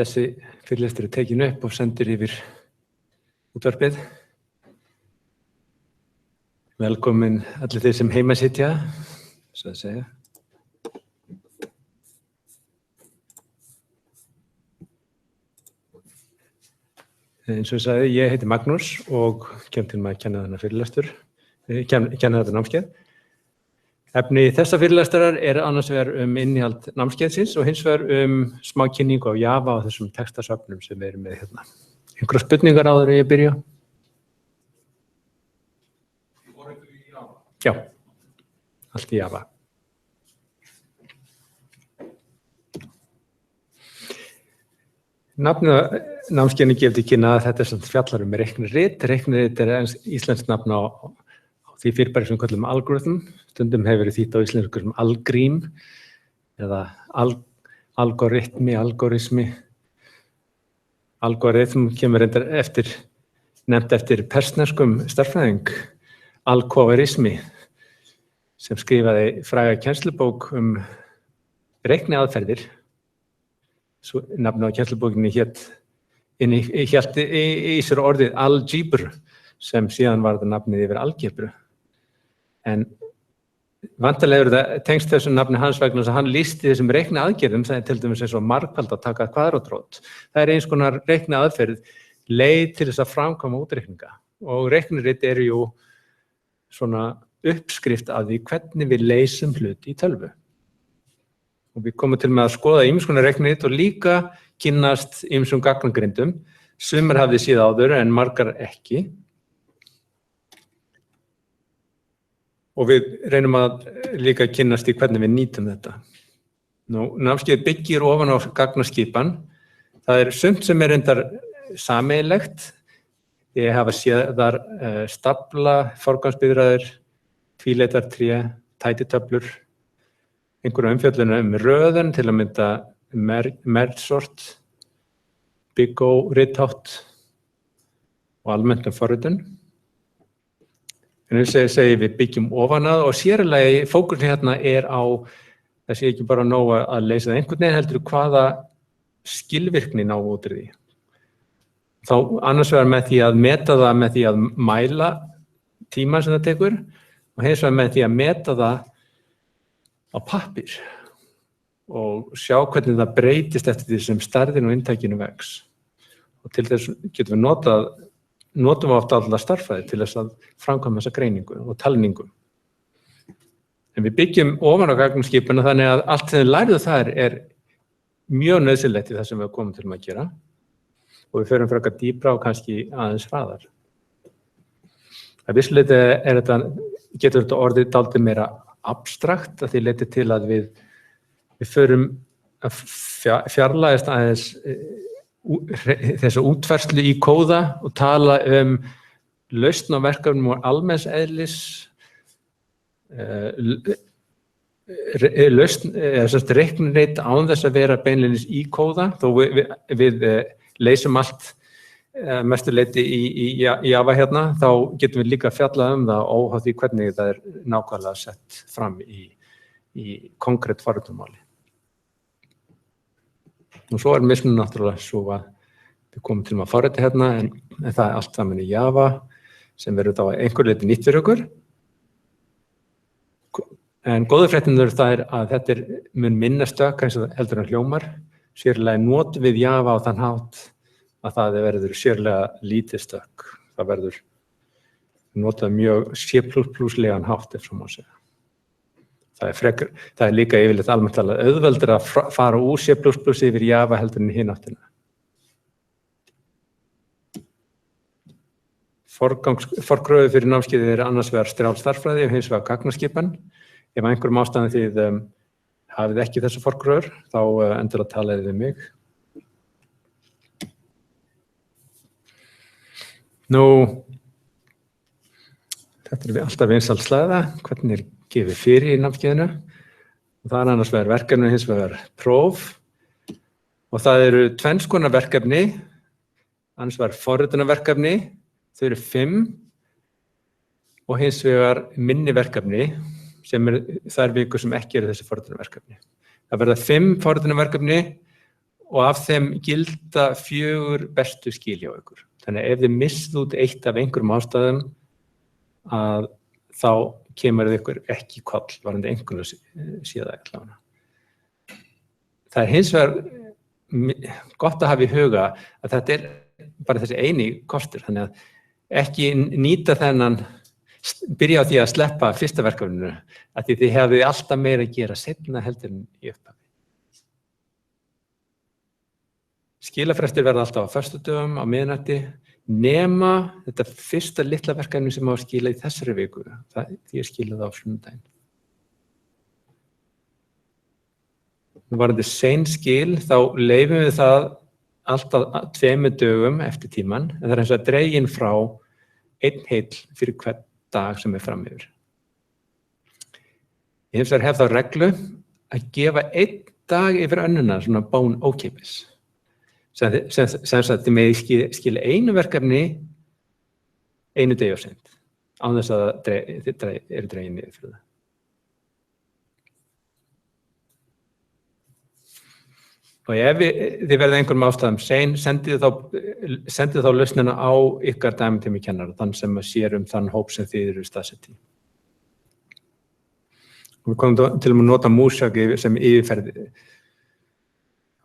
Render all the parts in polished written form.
Þessi fyrirlestur tekin upp og sendir yfir útvarpið. Velkomin allir þeir sem heima sitja, svo að segja. Eins og ég sagði, ég heiti Magnús og kem til að kenna þennan fyrirlestur, kenna þetta námskeið. Efni þessa fyrirlestrar annars vegar innihald námskeiðsins og hins vegar smá kynningu á Java og þessum textasöfnum sem við erum með hérna. Einhverjar spurningar áður en ég byrja? Já, allt í Java. Nafnið námskeiðinu gefur til kynna að þetta fjallar reiknirit. Reiknirit íslenskt nafn á því fyrirbæri sem við köllum algorithm. Stundum hefur verið þýtt á íslensku sem algrím eða algoritmi, algorismi. Algorithm kemur nefnt eftir persneskum stærðfræðing, algoritmi, sem skrifaði fræga kennslubók reikniaðferðir. Nafnið á kennslubókinni hélt í sér orðið algebra, sem síðan var það nafnið yfir algebru. En vantarlega þetta tengst þessu nafni hans vegna þess að hann lýsti þessum reikniaðgerðum, það til dæmis eins og margfald að taka kvadratrót. Það eins konar reikniaðferð, leið til þess að framkvæma útreikninga. Og reiknirit jú svona uppskrift af því hvernig við leysum hluti í tölvu. Og við komum til með að skoða ýmiss konar reiknirit og líka kynnast ýmsum gagnagrindum. Sumar hafði séð áður en margar ekki. Og við reynum að líka kynnast í hvernig við nýtum þetta. Námskeið byggir ofan á gagnaskipan. Það sumt sem reyndar sameiginlegt. Ég hafa séð þar stafla, forgangsbiðraðir, tvíleitartré, tætitöflur, einhverju umfjöllun röðun til að mynda mergesort, big O, rithátt og almennt forritun. En segi við byggjum ofan að og sérlega fókusin hérna á það sé ekki bara nóg að leysa það einhvern veginn heldur hvaða skilvirkni ná út úr því. Þá annars vegar með því að meta það með því að mæla tíma sem það tekur og hins vegar með því að meta það á pappír og sjá hvernig það breytist eftir því sem stærðin og inntækinu vex. Og til þess getum við notum við oft alla stærðfræði til þess að framkvæma þessa greiningu og talningu. En við byggjum ofan á gagnskipuna þannig að allt sem við lærðum þar mjög nauðsynlegt í það sem við komum til að gera og við förum frekar dýpra og kannski aðeins hraðar. Að vissu leyti getur þetta orðið dálítið meira abstrakt að því leyti til að við förum að fjarlægjast aðeins þessu útfærslu í kóða og tala lausn á verkefnum og almenns eðlis, reiknirit án þess að vera beinleinis í kóða, þó við leysum allt mestu leyti í Java hérna, þá getum við líka fjallað það óháð því hvernig það nákvæmlega sett fram í konkrétt forritunarmáli. Og svo mismunur náttúrulega svo að við komum til að forrita hérna, en það allt saman í Java sem verður þá einhver leyti nýtt fyrir okkur. En góðu fréttirnar það að þetta mun minna stökk eins og heldur en hljómar. Sérlega notum við Java á þann hátt að það verður sérlega lítið stökk. Það verður notað mjög C++-legan hátt ef svo má segja. Það líka yfirleitt almennt talað auðveldur að fara úr C++ yfir Java heldur en í hina áttina. Forkröfuð fyrir námskeiðið annars vegar strjálstærðfræði og hins vegar gagnaskipan. Ef einhverjum ástæðum þið hafið ekki þessu forkröfur, þá endilega talaði við mig. Þetta alltaf vinsæl slæða, hvernig gefið fyrir í námskeiðinu. Og það annars vegar verkefni, hins vegar próf. Og það tvenns konar verkefni, annars vegar forritunarverkefni, þau 5 og hins vegar minni verkefni sem þær vikur sem ekki þessi forritunarverkefni. Það verða 5 forritunarverkefni og af þeim gilda 4 bestu skil hjá ykkur. Þannig að ef þið missið út eitt af einhverjum ástæðum að þá kemur ykkur ekki koll varðandi einhverju síða allavega. Það hins vegar gott að hafa í huga að þetta bara þessi eini kostur, þannig að ekki nýta þennan, byrja á því að sleppa fyrsta verkefninu, að því þið hefði alltaf meira að gera seinna heldur en í upphafi. Skilafrestir verða alltaf á föstudögum, á miðnætti, nema þetta fyrsta litla verkefni sem á að skila í þessari viku, því skilað á sunnudaginn. Varðandi sein skil, þá leyfum við það alltaf 2 dögum eftir tíman, en það eins og dregin frá 1 heill fyrir hvern dag sem fram yfir. Ég hins vegar hef þá reglu að gefa 1 dag yfir önnuna, svona bón ókeypis. Sem sagt þið megi skila einu verkefni einu degi of seint, án þess að þið eru dregin niður fyrir það. Og ef þið verðið einhverjum ástæðum sein, sendið þá lausnina á ykkar dæmitími kennara, þann sem sér þann hóp sem þið eru staðsett í. Við komum til að nota músjaki sem yfirferði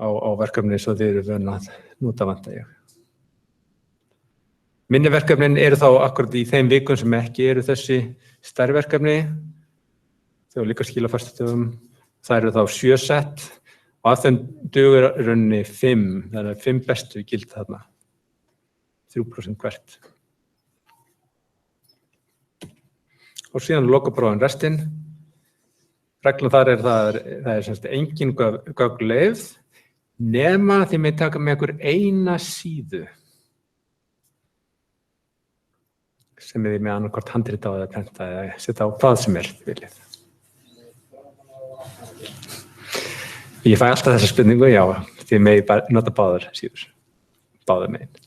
á verkefni svo þið eru vön að nota vanta ég. Minni verkefnin eru þá akkurat í þeim vikum sem ekki eru þessi stærri verkefni, þau líka skila föstudögum, það eru þá 7 sett og af þeim dugur rauninni 5, þannig að 5 bestu gild þarna, 3% hvert. Og síðan lokaprófin restin. Reglan þar það er semst engin gögn leyfð, nema þið með taka með ykkur eina síðu sem þið með annarkvort handrit á eða prenta eða setja á hvað sem þið viljið. Ég fæ alltaf þessa spurningu, já, þið með nota báðar síður, báðar megin.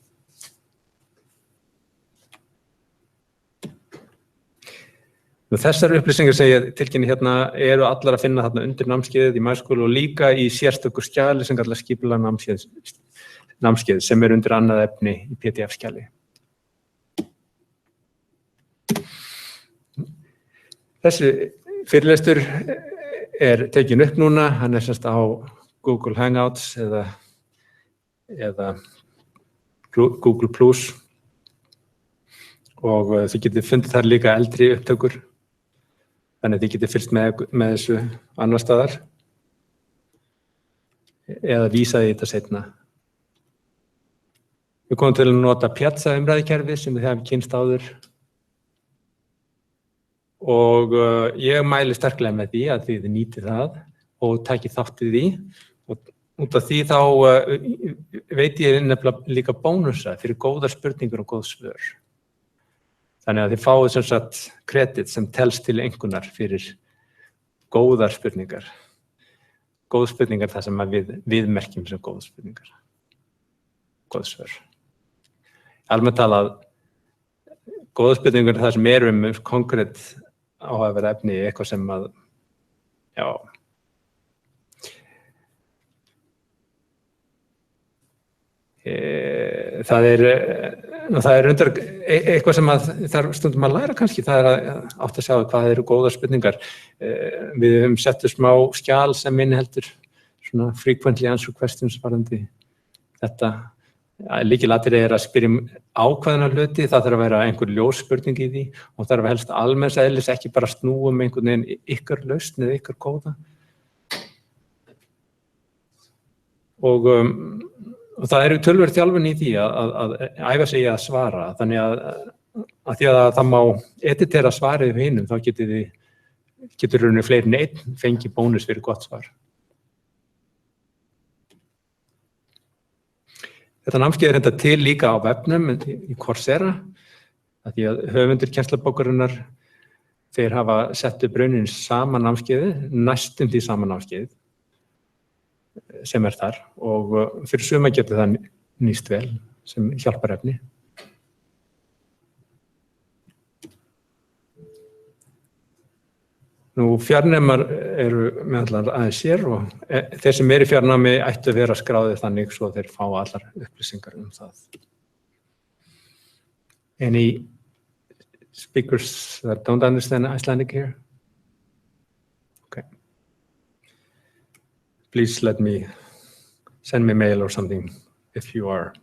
Þessar upplýsingar sem ég tilkynni hérna eru allar að finna þarna undir námskeiðið í MySchool og líka í sérstöku skjali sem kallar skipulag námskeið sem er undir annað efni í PDF-skjali. Þessi fyrirlestur er tekin upp núna, hann er semst á Google Hangouts eða Google Plus og þið getið fundið þar líka eldri upptökur. Þannig að þið getið fylgst með þessu annar staðar eða vísaði þetta seinna. Við komum til að nota Piazza umræðukerfi sem við hefum kynst áður og ég mæli sterklega með því að þið nýtið það og takið þátt í því og út af því þá veit ég nefnilega líka bónusa fyrir góðar spurningur og góð svör. Þannig að þið fáið sem sagt kredit sem telst til einhverjar fyrir góðar spurningar. Góð spurningar það sem við merkjum sem góð spurningar. Góð svör. Almennt talað, góð spurningar er það sem eru konkrétt áhugaverð efni í eitthvað sem að, já. Það er undar eitthvað sem þarf stundum að læra kannski, það er að átt að sjá hvað eru góðar spurningar. Við höfum settu smá skjal sem inniheldur svona frequently answered questions varðandi þetta. Lykilatriði er að spyrja ákveðna hluti, það þarf að vera einhver ljós spurning í því og það þarf að helst almenns eðlis, ekki bara snúum einhvern veginn ykkar lausn eða ykkar kóða. Og það eru töluvert þjálfun í því að æfa sig í að svara, þannig að því að það má editera svarið við hinum, þá getur rauninni fleiri en einn fengið bónus fyrir gott svar. Þetta námskeið er enda til líka á vefnum í Coursera, því að höfundur kennslubókarinnar, þeir hafa sett upp rauninni sama námskeiði, næstum því sama námskeið, sem er þar og fyrir suma getur það nýst vel sem hjálparefni. Nú fjarnemar eru meðal aðeins sér og þeir sem eru í fjarnámi ættu að vera skráðir þannig svo þeir fá allar upplýsingar það. Any speakers that don't understand Icelandic here? Okay. Please send me mail or something if you are.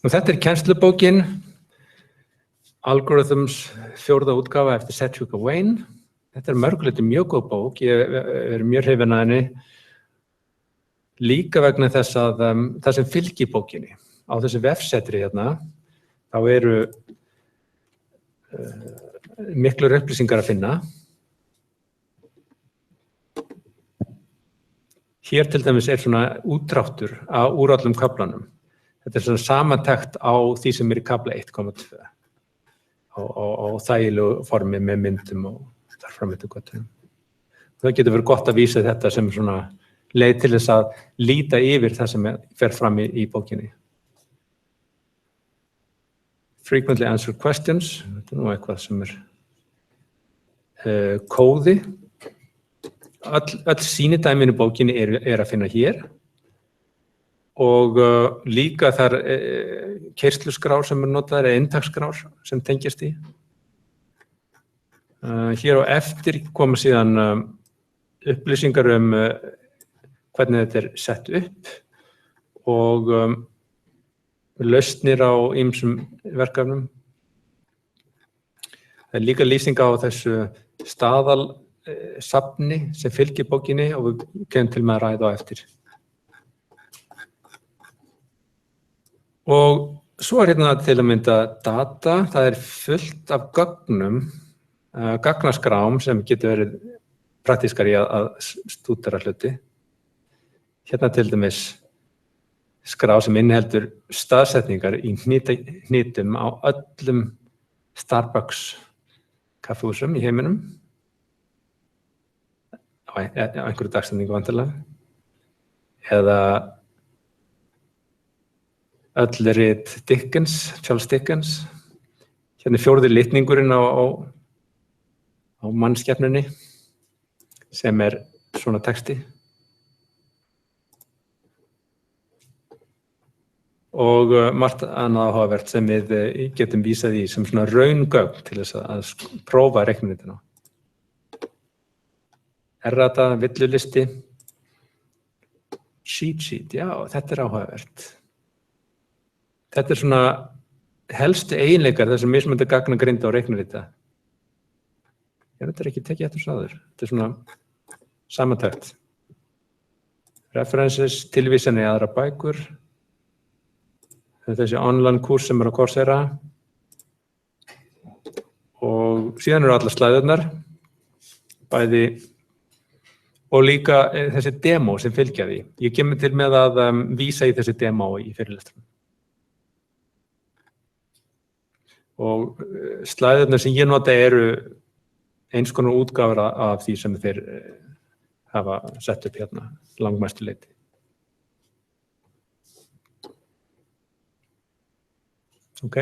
Og þetta kennslubókin, Algorithms 4. útgáfa eftir Sedgwick og Wayne. Þetta mörguleyti mjög góð bók, ég mjög hrifinn af henni. Líka vegna þess að það sem fylgir bókinni. Á þessu vefsetri hérna, þá eru miklar upplýsingar að finna. Hér til dæmis svona útdráttur úr öllum kaflanum. Þetta svona samantekt á því sem í kafla 1,2 á þægilegu formi með myndum og þarframöndugötunum. Það getur verið gott að vísa þetta sem svona leið til þess að líta yfir það sem fer fram í bókinni. Frequently answered questions, þetta nú eitthvað sem kóði. Öll sýnidæmin í bókinni að finna hér. Og líka þar keyrsluskrár sem notaðar eða inntaksskrár sem tengjast í. Hér á eftir koma síðan upplýsingar hvernig þetta sett upp og lausnir á ýmsum verkefnum. Það líka lýsing á þessu staðalsafni sem fylgir bókinni og við kemum til með að ræða á eftir. Og svo hérna til að mynda data, það fullt af gögnum, gagnaskrám sem getur verið praktískar í að stúdera hluti. Hérna til dæmis skrá sem inniheldur staðsetningar í hnítum á öllum Starbucks kaffihúsum í heiminum. Á einhverju dagsetningu vantarlega. Eða öll rit Charles Dickens. Hérna 4. litningurinn á mannskepnunni sem svona texti. Og margt annað áhugavert sem við getum vísað í sem svona raungögn til þess að prófa reiknirituna. Errata, villulisti, cheat sheet, já, þetta áhugavert. Þetta svona helstu eiginleikar þessum mismunandi gagnagrinda og reiknirita. Þetta ekki tekið eftir sáður. Þetta svona samantekt. References, tilvísanir í aðra bækur. Þessi online kúrs sem á Coursera. Og síðan eru allar slæðurnar. Bæði og líka þessi demo sem fylgja því. Ég kemur til með að vísa í þessi demo í fyrirlestrum. Og slæðurnar sem ég nota eru eins konar útgáfur af því sem þeir hafa sett upp hérna langmestu leyti. Ok.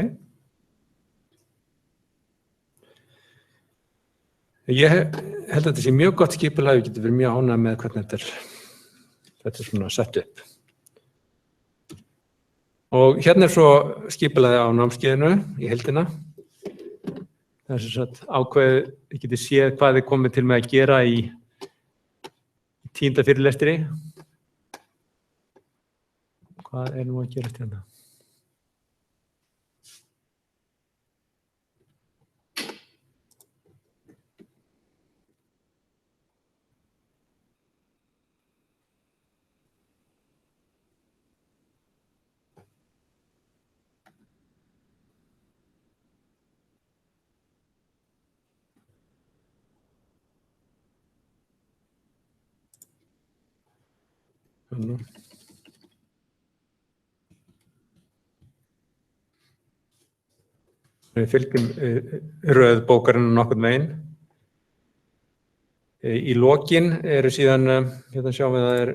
Ég held að þetta sé mjög gott skipulag, við getum verið mjög ánægð með hvernig þetta svona sett upp. Og hérna svo skipulagið á námskeiðinu í heildina. Það sem sagt ákveðið, ég geti séð hvað þið komið til með að gera í 10. fyrirlestri. Hvað nú að gerast hérna? Við fylgjum röð bókarinn nokkurn veginn. Í lokin eru síðan, hérna sjáum við að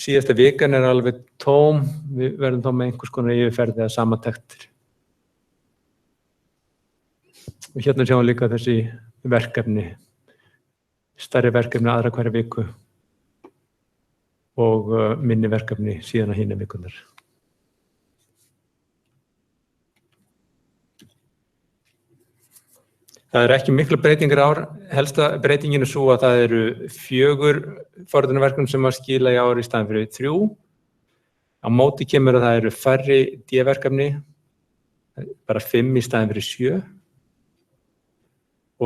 síðasta vikan alveg tóm, við verðum þá með einhvers konar yfirferð eða samantektir. Og hérna sjáum við líka þessi verkefni, stærri verkefni aðra hverja viku og minni verkefni síðan að hinum vikunar. Það eru ekki miklu breytingar ár. Helsta breytingin er svo að það eru 4 forritunarverkefni sem að skila í ár í staðinn fyrir 3. Á móti kemur að það eru færri D-verkefni, bara 5 í staðinn fyrir 7.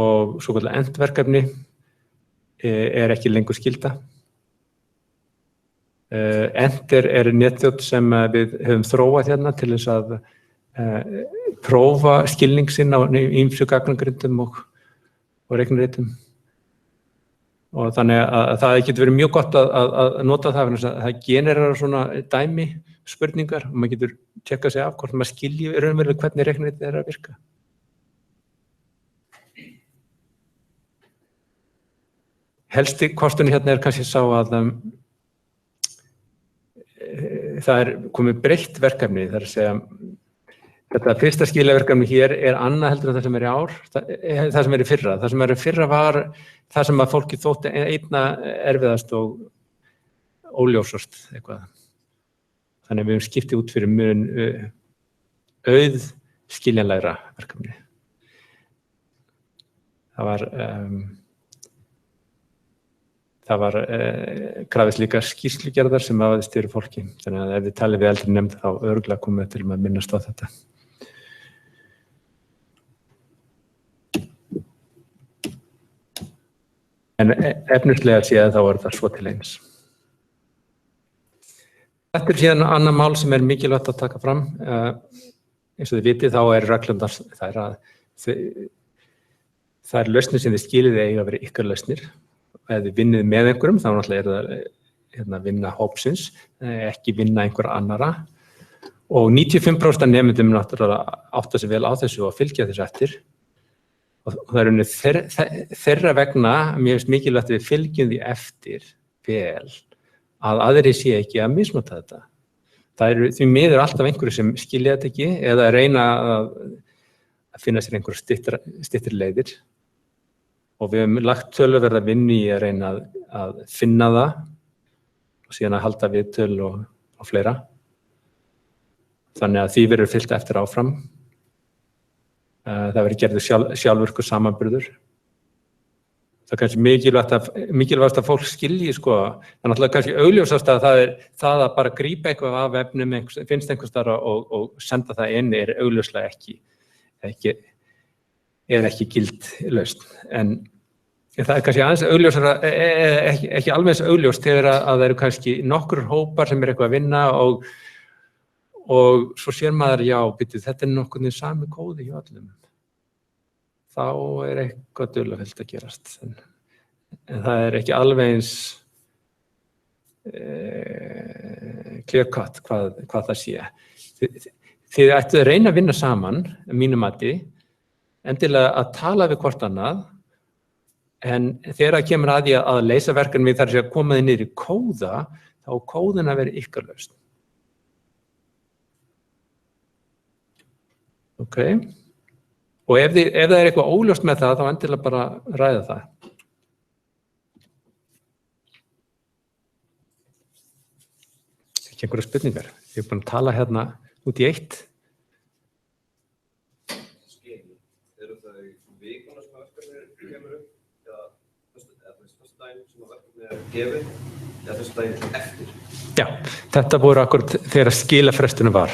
Og svokallað endverkefni er ekki lengur skylda. End er netþjónn sem við höfum þróað hérna til þess að prófa skilning sinn á ýmsu gagnagrindum og reikniritum. Og þannig að það getur verið mjög gott að nota það, það genererar svona dæmi spurningar og maður getur tjekkað sig af hvort maður skilji raunverulega hvernig reiknirit er að virka. Helsti kosturinn hérna er kannski sá að það er komið breytt verkefni, það er að segja þetta fyrsta skilaverkefni hér er annað heldur en það sem er í ár, það sem er í fyrra. Það sem er í fyrra var það sem að fólki þótti einna erfiðast og óljósast eitthvað. Þannig að við höfum skiptið út fyrir mun auð skiljanlegra verkefni. Það var krafist líka skýrslugerðar sem aðeins styrir fólki. Þannig að ef þið talið við eldri nefnd þá örugglega komið til að minnast á þetta. En efnislega séð þá er það svo til eins. Þetta er síðan annað mál sem er mikilvægt að taka fram. Eins og þið vitið þá er reglurnar þær lausnir sem þið skilið eiga að vera ykkar lausnir. Ef þið vinnið með einhverjum þá náttúrulega er það vinna hópsins, ekki vinna einhver annara. Og 95% af nemendum náttúrulega átta sig vel á þessu og fylgja þessu eftir. Og það er unnið þeirra vegna, mér finnst mikilvægt að við fylgjum því eftir vel að aðrir sé ekki að misnota þetta. Það eru því miður alltaf einhverju sem skilja þetta ekki eða reyna að finna sér einhverjar styttri leiðir. Og við höfum lagt töluverða vinnu í að reyna að finna það og síðan að halda viðtöl og fleira. Þannig að því verður fylgt eftir áfram. Það verður gerður sjálfvirkur samanburður. Það er kannski mikilvægast að fólk skilji, sko. Það er náttúrulega kannski augljósast að það er það að bara grípa eitthvað af vefnum, finnst einhvers staðar og senda það inn er augljóslega ekki gild lausn. En það er kannski aðeins augljósara, ekki alveg eins augljóst þegar að það eru kannski nokkur hópar sem er eitthvað að vinna og svo sér maður, já, þetta er nokkuð sami kóði hjá öllum. Þá er eitthvað dularfullt að gerast. En það er ekki alveg eins clear cut hvað það sé. Þið ættu að reyna að vinna saman, að mínu mati, endilega að tala við hvort annað, en þegar það kemur að því að leysa verkefni þar sem að koma þið niður í kóða, þá á kóðin að vera ykkar lausn. Ok, og ef það er eitthvað óljóst með það, þá endilega bara ræða það. Ekki einhverjar spurningar. Ég er búin að tala hérna út í eitt. Eru það í vikuna sem verkefni kemur upp, eða föstudaginn sem verkefni er gefið, eða föstudaginn eftir? Já, þetta voru akkurat þegar skilafresturinn var.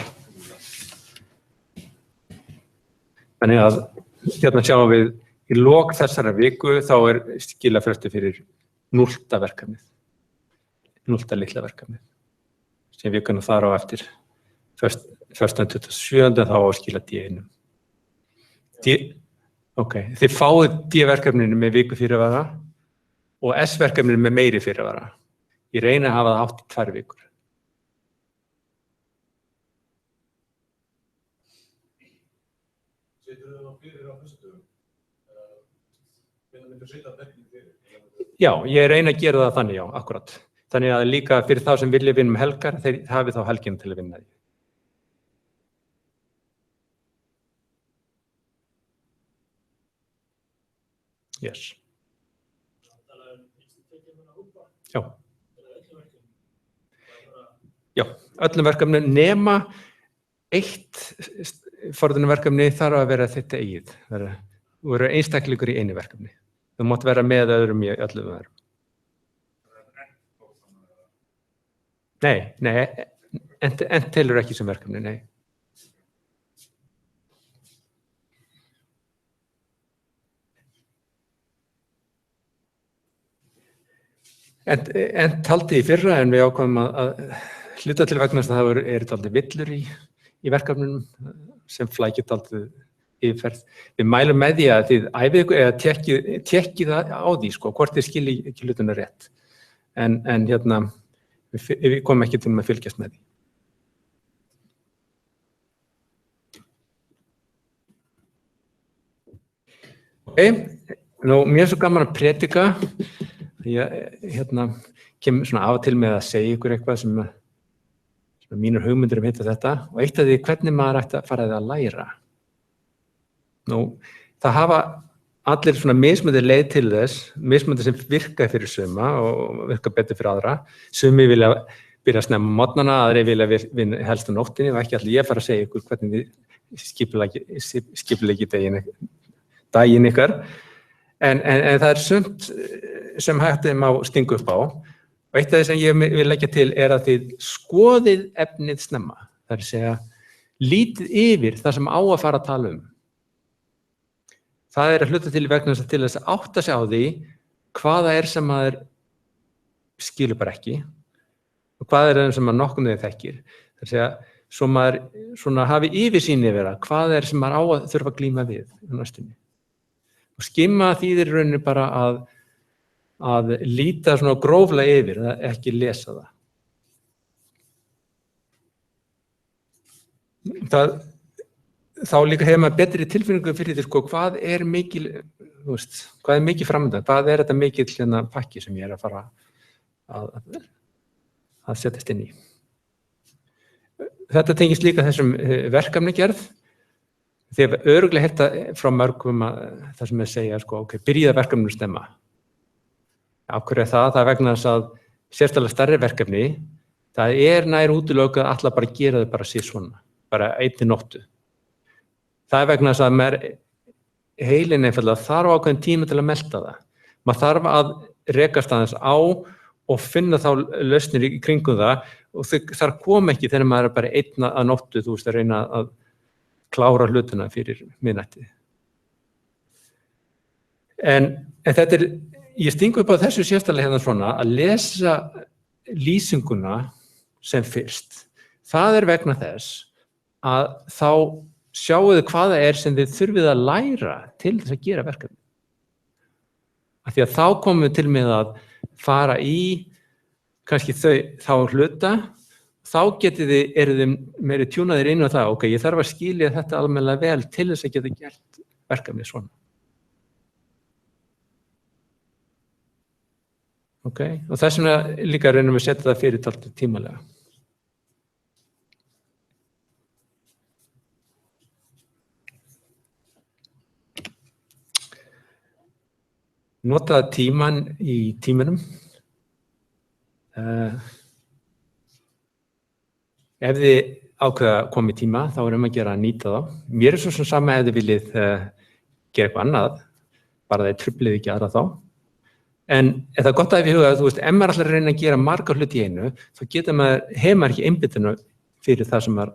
Þannig að hérna sjáum við í lok þessara viku þá er skilafrestur fyrir 0. verkefnið, 0. litla verkefnið, sem vikuna þar á eftir, 1.27. þá á að skila D1. Ok, þið fáið D-verkefninu með viku fyrirvara og S-verkefninu með meiri fyrirvara. Ég reyni að hafa það 8 í 2 vikur. Já, ég reyni að gera það þannig, já, akkurat. Þannig að líka fyrir þá sem vilja vinna helgar, þeir hafi þá helgina til að vinna því. Yes. Já. Já, öllum verkefnum nema eitt forritunarverkefni þarf að vera þetta eigið. Þú verður einstaklingur í einu verkefni. Þú mátt vera með öðrum í öllum verkefnum. Nei, en telur ekki sem verkefni, nei. En taldi í fyrra en við ákvæmum að hluta til vegna þess að það eru taldi villur í verkefnunum sem flækir taldi yfirferð. Við mælum með því að þið æfið ykkur eða tekkið á því, sko, hvort þið skilji ekki hlutuna rétt. En við komum ekki til að fylgjast með því. Nú, mér er svo gaman að predika. Ég kem svona af og til með að segja ykkur eitthvað sem mínur hugmyndir heita þetta og eitt af því hvernig maður ætti að fara að læra. Nú, það hafa allir svona mismunandi leið til þess, mismunandi sem virkaði fyrir suma og virka betur fyrir aðra. Sumi vilja byrja að snemma á morgnana, aðrir vilja vinna helst á nóttinni og ekki allir ég fara að segja ykkur hvernig við skipuleggi daginn ykkar. En það er sumt sem hægt má stinga upp á og eitt af því sem ég vil leggja til er að þið skoðið efnið snemma. Það er að segja, lítið yfir það sem á að fara að tala um. Það er að hluta til vegna til þess að átta sig á því hvaða er sem maður skilur bara ekki og hvað er það sem maður nokkuð með þekkir. Það er að segja, svo maður svona hafi yfirsýn yfir það, hvað er sem maður á að þurfa að glíma við á næstunni. Og skimma þýðir í rauninni bara að líta svona gróflega yfir, ekki lesa það. Þá líka hefur maður betri tilfinningu fyrir því, sko, hvað er mikil framöndan, hvað er þetta mikil pakki sem ég er að fara að setjast inn í. Þetta tengist líka þessum verkefnagerð. Þið hefur örugglega heyrt frá mörgum það sem er að segja, sko, ok, byrjaði verkefninu snemma. Af hverju er það? Það er vegna þess að sérstaklega stærri verkefni, það er nær útilokað að alla bara gera þau bara sér svona, bara einni nóttu. Það er vegna þess að heilin einfaldlega þarf ákveðin tíma til að melta það. Maður þarf að rekast aðeins á og finna þá lausnir í kringum það og þar kom ekki þegar maður er bara einn að nóttu, þú veist, að reyna að klára hlutuna fyrir miðnætti. En þetta er, ég stingu upp á þessu sérstaklega hérna svona, að lesa lýsinguna sem fyrst. Það er vegna þess að þá sjáu þið hvað það er sem þið þurfið að læra til þess að gera verkefni. Af því að þá komum við til með að fara í kannski þá hluta, þá eru þið meiri tjúnaðir inn á það, ok, ég þarf að skilja þetta almennilega vel til þess að geta gert verkefni svona. Ok, og þess vegna líka reynum við að setja það fyrir taltu tímalega. Notaðu tíman í tímanum. Ef þið ákveða að koma í tíma, þá er að gera að nýta þá. Mér er svo sem sama ef þið viljið gera eitthvað annað, bara það truflið ekki aðra þá. En það er gott að við huga að, þú veist, ef maður ætlar að reyna að gera marga hluti í einu, þá hefur maður ekki einbyttinu fyrir það sem er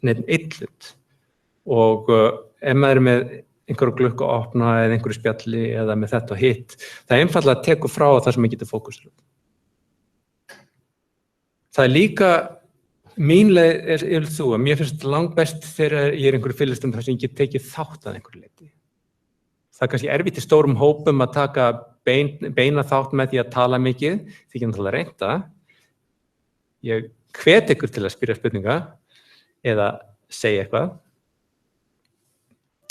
einn hlut. Og ef maður er með einhverju glukku að opna eða einhverju spjalli eða með þetta og hitt, það einfaldlega tekur frá það sem maður getur fókusur. Það er líka, mín leið er þú, að mér finnst langbest þegar ég er einhverju fyrirlestum þar sem ég get tekið þátt að einhverju leyti. Það er kannski erfitt í stórum hópum að taka beina þátt með því að tala mikið, því ekki náttúrulega reynda. Ég hvet ykkur til að spyrja spurninga eða segja eitthvað.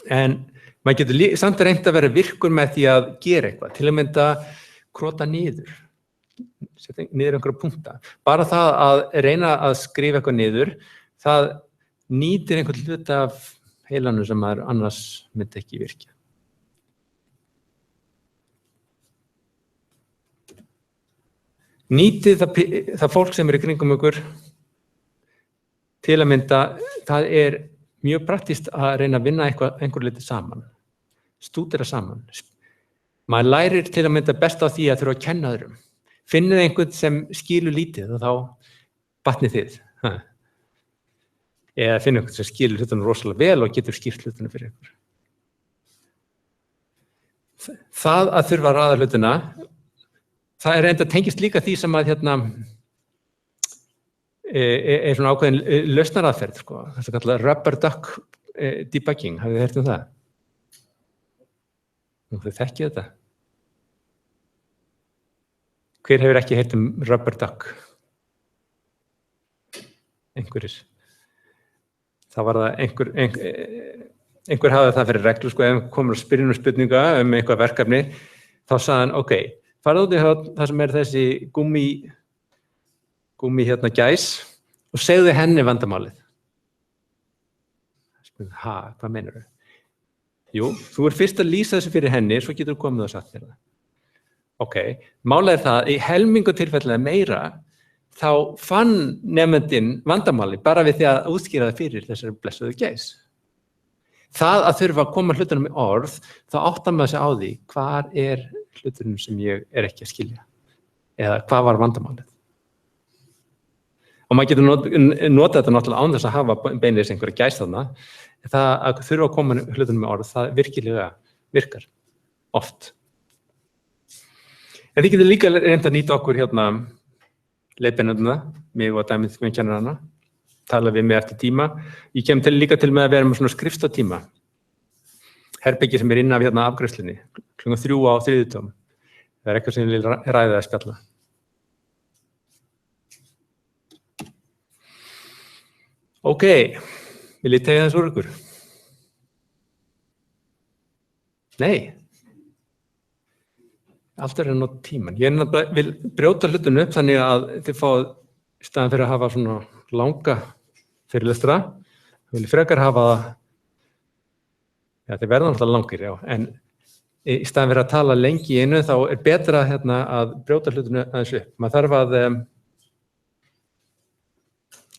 En maður getur samt reynt að vera virkur með því að gera eitthvað, til að mynda krota niður, setja niður einhverja punkta. Bara það að reyna að skrifa eitthvað niður, það nýtir einhvern hluta af heilanum sem maður annars myndi ekki virkja. Nýtið það fólk sem í kringum ykkur til að mynda, það mjög praktískt að reyna að vinna einhver liti saman, stúdera saman. Maður lærir til að mynda best á því að þurfa að kenna öðrum. Finnið einhvern sem skilur lítið og þá batnið þið. Eða finnið einhvern sem skilur hlutunum rosalega vel og getur skýrt hlutunum fyrir ykkur. Það að þurfa að raða hlutuna, það enda tengist líka því sem að svona ákveðin lausnaraðferð, sko. Það er kallað rubber duck debugging, hafið þið heyrt það? Þið þekkið þetta? Hver hefur ekki heyrt rubber duck? Einhverjir. Það var það einhver hafði það fyrir reglu, sko, ef komur að spyrja spurninga eitthvað verkefni, þá sagði hann, ok, farðu út í það sem þessi gúmmi gæs og segðu henni vandamálið. Hvað meinarðu? Jú, þú fyrst að lýsa þessu fyrir henni, svo getur þú komið og sagt þér það. Ok, málið það, í helmingu tilfellega meira, þá fann nemandinn vandamáli bara við því að útskýra það fyrir þessari blessuðu gæs. Það að þurfa að koma hlutunum í orð, þá áttar maður sig á því hvar hlutunum sem ég ekki að skilja eða hvað var vandamálið. Og maður getur notað þetta náttúrulega án þess að hafa beinleiðis einhverja gæs þarna. Það að þurfa að koma hlutunum í orð, það virkilega virkar oft. En þið getur líka reynt að nýta okkur leiðbeinendurna, mig og dæmið með kennarana, tala við mig eftir tíma. Ég kem líka til með að vera með svona skrifstofutíma. Herbeggi sem inn af afgreiðslunni, klukkan 3 á þriðjudögum. Það eitthvað sem ég vil ræða að spjalla. Ok, vil ég tegja þessu úr ykkur? Nei. Allt að nota tíman. Ég vil brjóta hlutinu upp þannig að þið fáið í staðan fyrir að hafa svona langa fyrirlestra. Ég vil frekar hafa það, þið verða náttúrulega langir, já, en í staðan fyrir að tala lengi í einu þá betra að brjóta hlutinu aðeins upp. Maður þarf að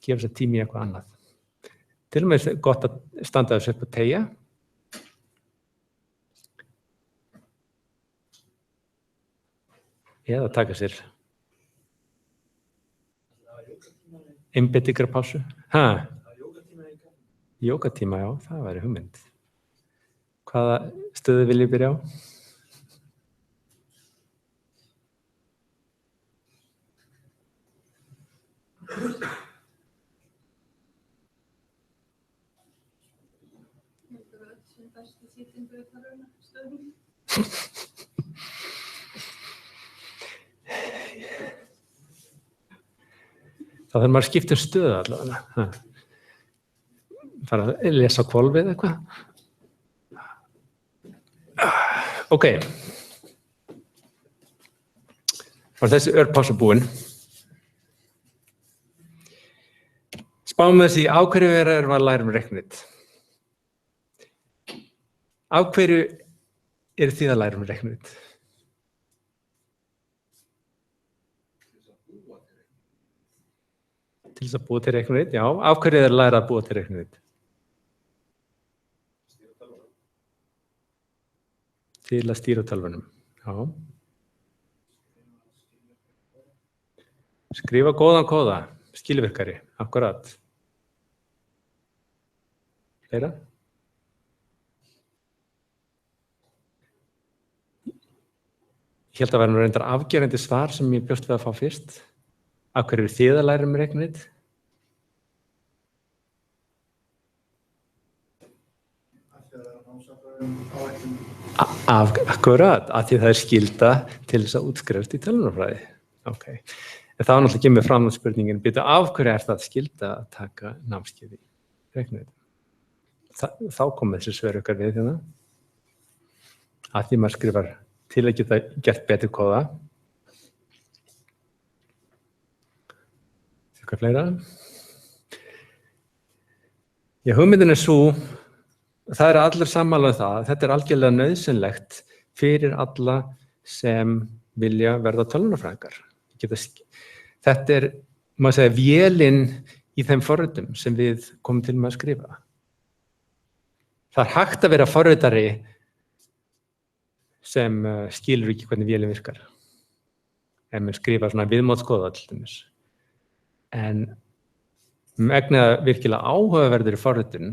gefa sér tími í eitthvað annað. Til og með gott að standa þessu upp og teygja. Eða taka sér einbeitingarpásu. Jógatíma, já, það væri hugmynd. Hvaða stöðu vil ég byrja á? Þá þarf maður að skipta stöðu allavega. Fara að lesa á hvolfið eitthvað. Ok. Var þessi örpása búin. Spáum þessi, á hverju erum að læra reiknit? Á hverju eru þið að læra reiknit? Til þess að búa til reiknit, já. Af hverju er að læra að búa til reiknit? Til að stýra tölvunum, já. Skrifa góðan kóða, skilvirkari, akkurat. Fleira? Ég held að vera reyndar afgerandi svar sem ég bjóst við að fá fyrst. Af hverju eru þið að læra reiknit? Akkurat, af því það skylda til þess að útskrifast í tölvunarfræði. Ok. En það var náttúrulega ekki með fram spurningin, af hverju er það skylda að taka námskeið í reiknit? Þá kom þessi svör okkar við hérna. Af því maður skrifar til að geta gert betur kóða. Eitthvað fleira? Já, hugmyndin svo, það allir sammála það, þetta algjörlega nauðsynlegt fyrir alla sem vilja verða tölvunarfræðingar. Þetta maður segja, vélin í þeim forritum sem við komum til með að skrifa. Það hægt að vera forritari sem skilur ekki hvernig vélin virkar. Ef maður skrifa svona viðmótskóða til dæmis. En megna virkilega áhugaverður í forritun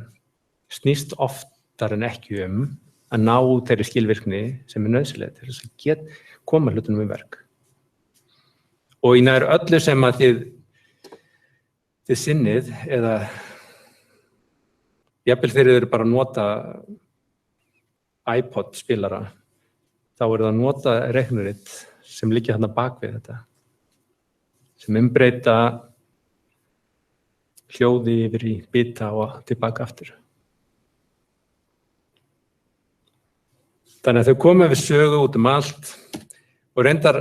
snýst oftar en ekki að ná þeirri skilvirkni sem nauðsynleg til þess að koma hlutunum í verk. Og í nær öllu sem að þið sinnið eða jafnvel þegar þið eru bara að nota iPod spilara, þá eru það að nota reiknirit sem liggja þarna bak við þetta, sem umbreyta hljóði yfir í bita og tilbaka aftur. Þannig að þau koma við sögu út allt og reyndar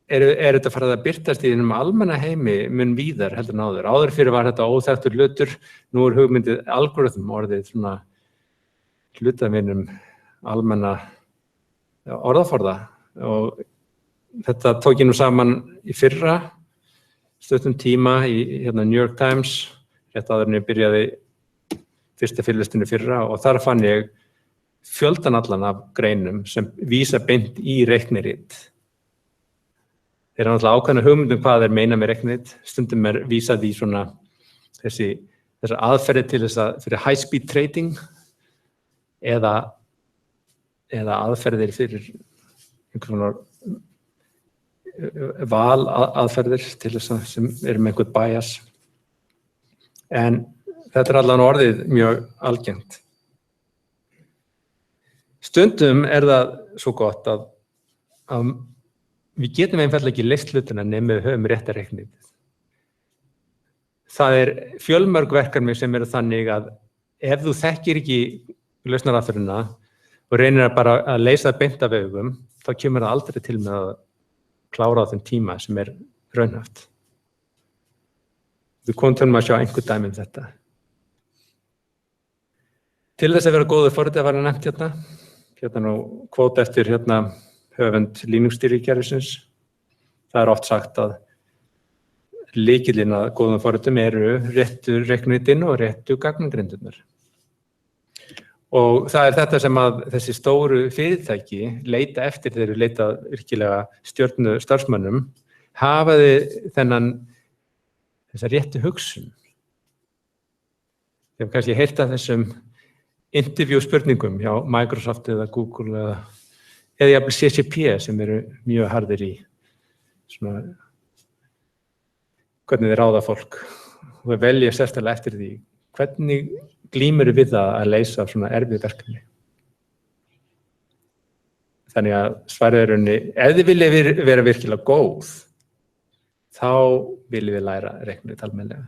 þetta farið að birtast í þínum almenna heimi mun víðar heldur en áður. Áður fyrir var þetta óþekktur hlutur, nú hugmyndið algoritm orðið svona hlutavinum almenna orðaforða og þetta tók ég nú saman í fyrra stuttum tíma í New York Times, rétt áður en ég byrjaði fyrsta fyrirlestunni fyrra og þar fann ég fjöldan allan af greinum sem vísa beint í reiknirit. Þeir eru náttúrulega ákveðna hugmyndum hvað þeir meina með reiknirit, stundum vísað í svona þessar aðferðir til þess að fyrir high speed trading eða aðferðir fyrir einhvern valaðferðir til þess að sem eru með einhvern bias. En þetta allan orðið mjög algengt. Stundum það svo gott að við getum einfaldlega ekki leyst hlutina nema við höfum rétta reiknið. Það fjölmörg verkefni sem eru þannig að ef þú þekkir ekki lausnaraðferðina og reynir bara að leysa það beint af augum, þá kemur það aldrei til með að klára á þeim tíma sem raunhæft. Við komum til að sjá einhver dæmi þetta. Til þess að vera góður forritari var nefnt hérna nú kvót eftir höfund Linux-stýrikerfisins. Það oft sagt að lykillinn að góðum forritum eru réttu reikniritinn og réttu gagnagrindirnar. Og það þetta sem að þessi stóru fyrirtæki leita eftir þegar þeir leita virkilega stjörnu starfsmönnum, hafaði þessa réttu hugsun. Ég hef kannski heyrt af þessum interview spurningum hjá Microsoft eða Google eða jafnvel CCP sem eru mjög harðir í svona hvernig þeir ráða fólk og þeir velja sérstaklega eftir því hvernig glímur við það að leysa svona erfið verkefni. Þannig að svarið ef þið viljið vera virkilega góð, þá viljið við læra reiknirit almennilega.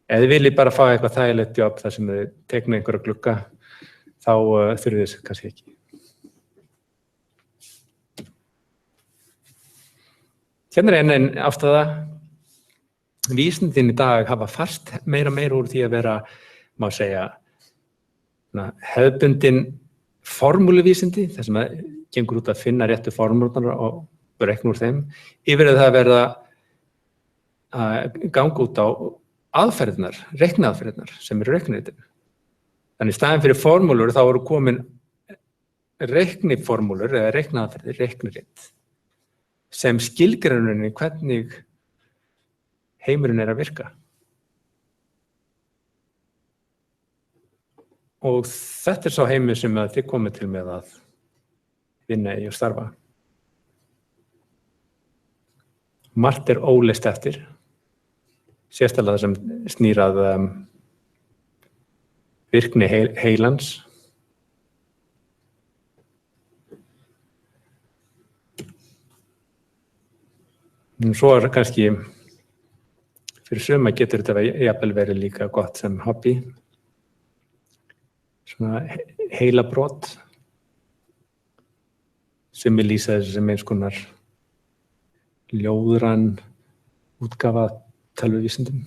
Ef þið viljið bara fá eitthvað þægilegt jobb þar sem þið teikna einhverja glugga, þá þurfið þið kannski ekki. Hérna ein ástæða. Vísindin í dag hafa fast meira úr því að vera, má segja, hefðbundin formúluvísindi, þar sem gengur út að finna réttu formúlurnar og reikna úr þeim, yfir að það verða að ganga út á aðferðirnar, reikniaðferðirnar sem eru reikniritinu. Þannig í staðinn fyrir formúlur þá eru komin reikniformúlur eða reikniaðferðir, reiknirit, sem skilgreinir hvernig heimurinn að virka. Og þetta sá heimur sem þið komið til með að vinna í og starfa. Margt óleyst eftir, sérstaklega sem snýr að virkni heilans. Svo kannski fyrir suma getur þetta jafnvel verið líka gott sem hobby. Svona heilabrot sem lýsa þessu sem eins konar ljóðræn útgáfa tölvuvísindum.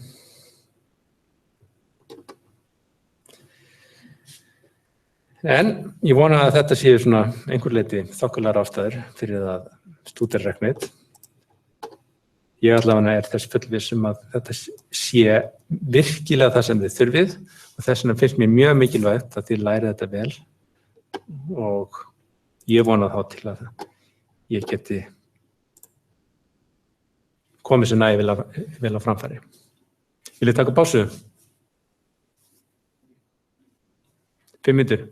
En ég vona að þetta séu svona einhver leyti þokkalega ástæður fyrir að stúdentaregnið. Ég allavega þess fullviss að þetta sé virkilega það sem þið þurfið og þess vegna finnst mér mjög mikilvægt að þið lærið þetta vel og ég vona þá til að ég geti komið sér nægilega vel á framfæri. Vil ég taka pásu? 5 mínútur.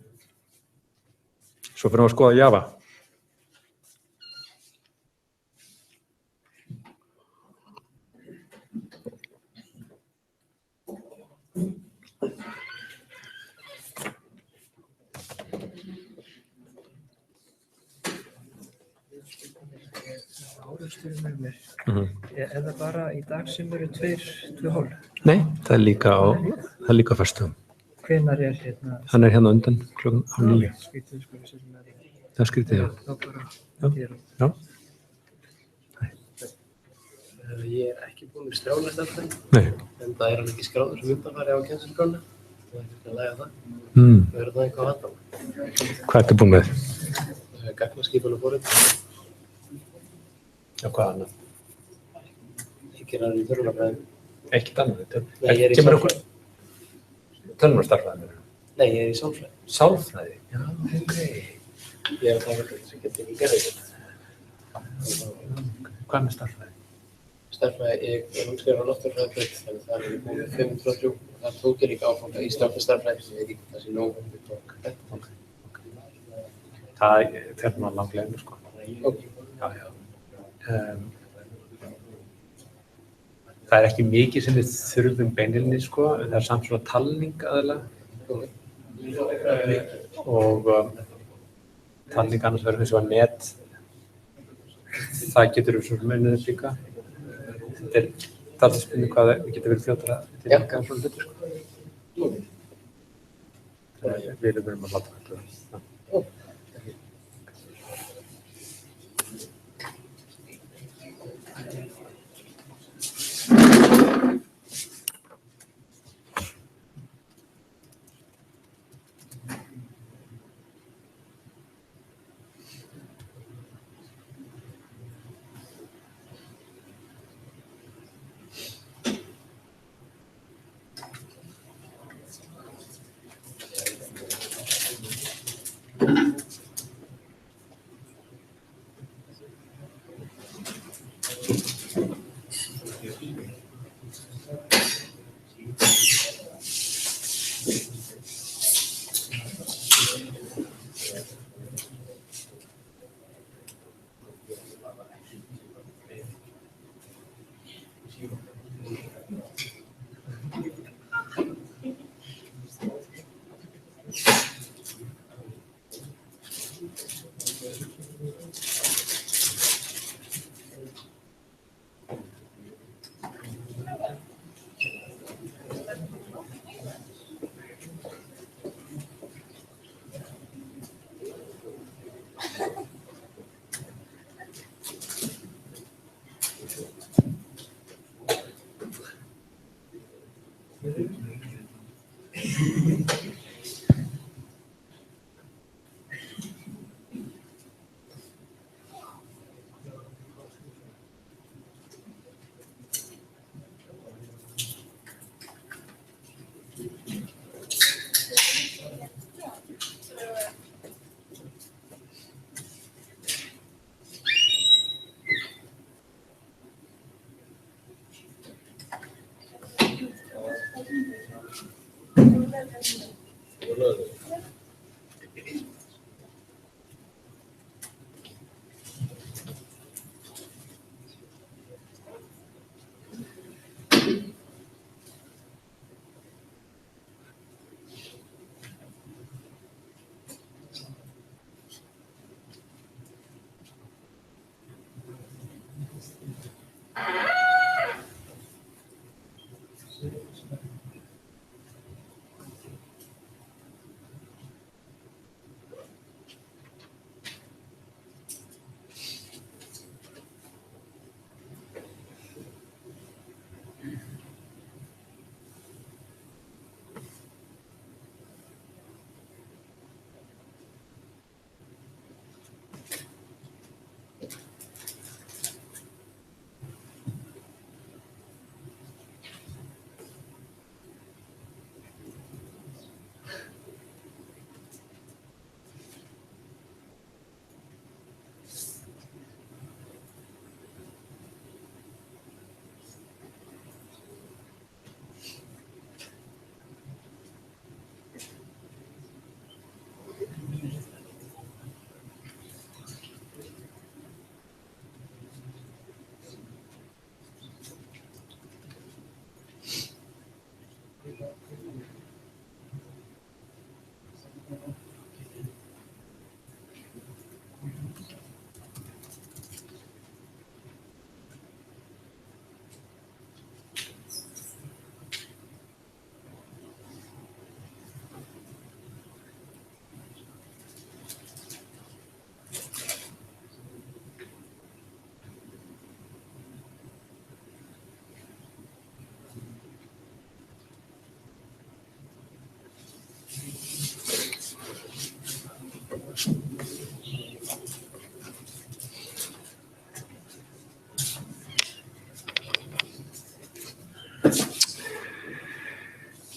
Svo fyrir að skoða Java. Áreksturinn með mér. Er það bara í dag sem eru 2 hól? Nei, það er líka á föstudögum. Hvenær er hérna? Hann er hérna undan klukkan 9. Skrítið, sko, við séum með því. Það er skrítið, já. Þá bara hér. Já. Ég er ekki búinn í strjála stærðfræði, Nei. en það er hann ekki skráður sem undanfari á kennsluskrána. Það er ekki að læga það. Verður það eitthvað að handla? Hvað ertu búinn með? Gagnaskipan og forrit. Já, hvað annað? Ekki ræður í tölvunarfræði. Ekkert annað. Nei, ég er í sálfræði. Tölvunarstærðfræði? Nei, ég er í sálfræði. Sálfræði? Já, ok. Ég er að það verður sem getur ekki gerðið þetta. Hvað með stærðfræði? Stærðfræði, ég er útskrifaður á náttúrufræðibraut, þannig að það er búið 503 og það tók ég líka áfanga í stærðfræði sem ég veit ekki það sé nóg við tók þetta. Það fer nú langlega, sko. Já, já. Það er ekki mikið sem við þurfum beinilni, sko. Það er samt svona talning aðalega. Og talning annars verður eins og net. Það getur við svona munið líka. Þetta er talspinnu hvað það getur verið fljótara til að ganga svona hluti, sko. Við erum að láta þetta.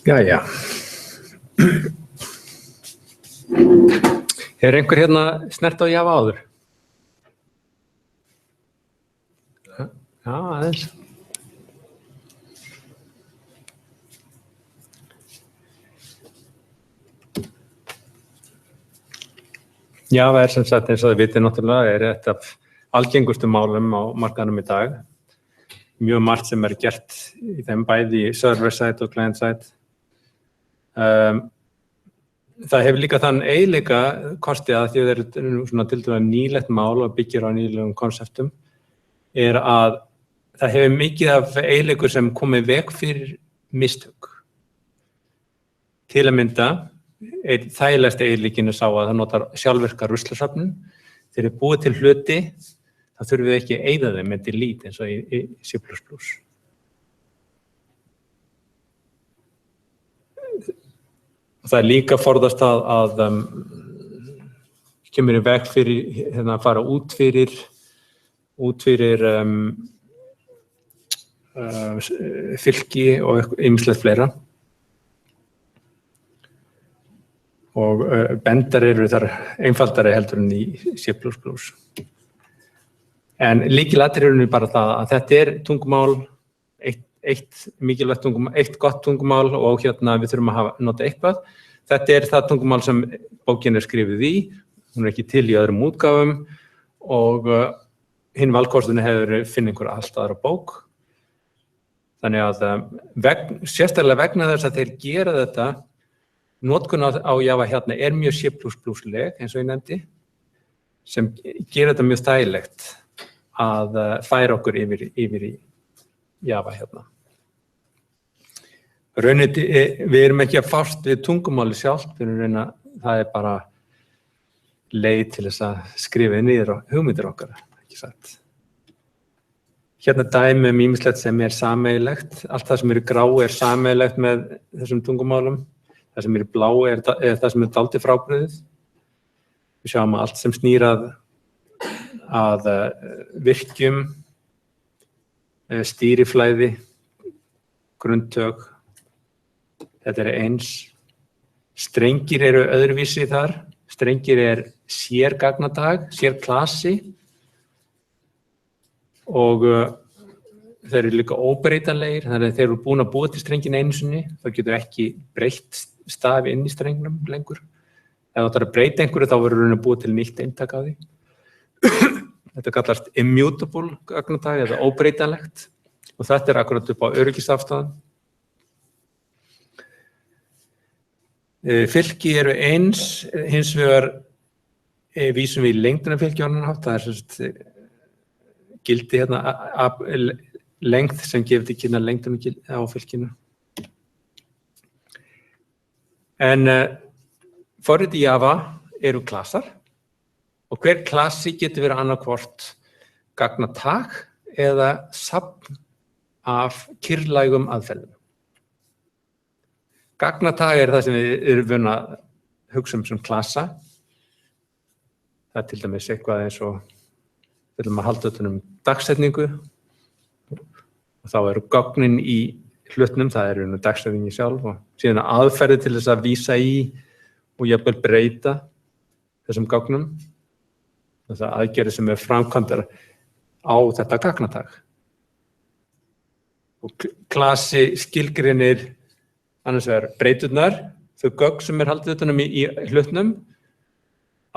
Jæja. Er einhver hérna snert á Java áður? Já, aðeins. Java sem sagt eins og þið vitið náttúrulega eitt af algengustu málum á markaðnum í dag. Mjög margt sem gert í þeim bæði í server-side og client-side. Það hefur líka þann eiginleika kosti að því að það eru svona tiltölulega nýlegt mál og byggir á nýlegum konseptum að það hefur mikið af eiginleikur sem komið veg fyrir mistök. Til að mynda, þægilegasti eiginleikinn sá að það notar sjálfvirka ruslasöfnun. Þegar búið til hluti, þá þurfum við ekki að eyða þeim með delete eins og í C++. Það er líka forðast að kemur í veg fyrir að fara út fyrir fylki og ýmislegt fleira. Og bendar eru þar einfaldari heldur en í C++. En lykilatriði er bara það að þetta tungumál, eitt mikilvægt tungumál, eitt gott tungumál og við þurfum að nota eitthvað. Þetta það tungumál sem bókin skrifuð í, hún ekki til í öðrum útgáfum og hinn valkostunni hefur finna einhver allt aðra bók. Þannig að sérstaklega vegna þess að þeir gera þetta, notkun á Java hérna mjög C++-leg, eins og ég nefndi, sem gerir þetta mjög þægilegt að færa okkur yfir í Java hérna. Við erum ekki að fást við tungumáli sjálft, það bara leið til þess að skrifa niður á hugmyndir okkar, ekki satt. Hérna dæmi ýmislegt sem sameiginlegt, allt það sem grá sameiginlegt með þessum tungumálum, það sem blá það sem dálítið frábrugðið. Við sjáum allt sem snýr að virkjum, stýriflæði, grunntök. Þetta eins. Strengir eru öðruvísi þar. Strengir sérgagnadag, sérklasi og þeir eru líka óbreytanlegir, þannig að þeir eru búin að búa til strengin einu sinni, þá getur ekki breytt stafi inn í strengnum lengur. Ef það að breyta einhverju þá verður að búa til nýtt eintak af því. Þetta kallast immutable gagnadag eða óbreytanlegt og þetta akkurat upp á öryggisafstæðan. Fylki eru eins, hins vegar vísum við í lengdunarfylki á annan hátt, það gildi hérna lengd sem gefur til kynna lengdunum á fylkinu. En forrit í Java eru klasar og hver klasi getur verið annarkvort gagnatag eða safn af kyrrlægum aðferðum. Gagnatag það sem við erum vön að hugsa sem klasa. Það til dæmis eitthvað eins og við viljum að halda utan dagsetningu og þá eru gögnin í hlutnum, það eru dagsetningi sjálf og síðan aðferði til þess að vísa í og jafnvel breyta þessum gögnum. Það aðgerðir sem framkvæmdar á þetta gagnatag. Og klasi skilgreinir annars vegar breyturnar, þau gögn sem haldið utan í hlutnum,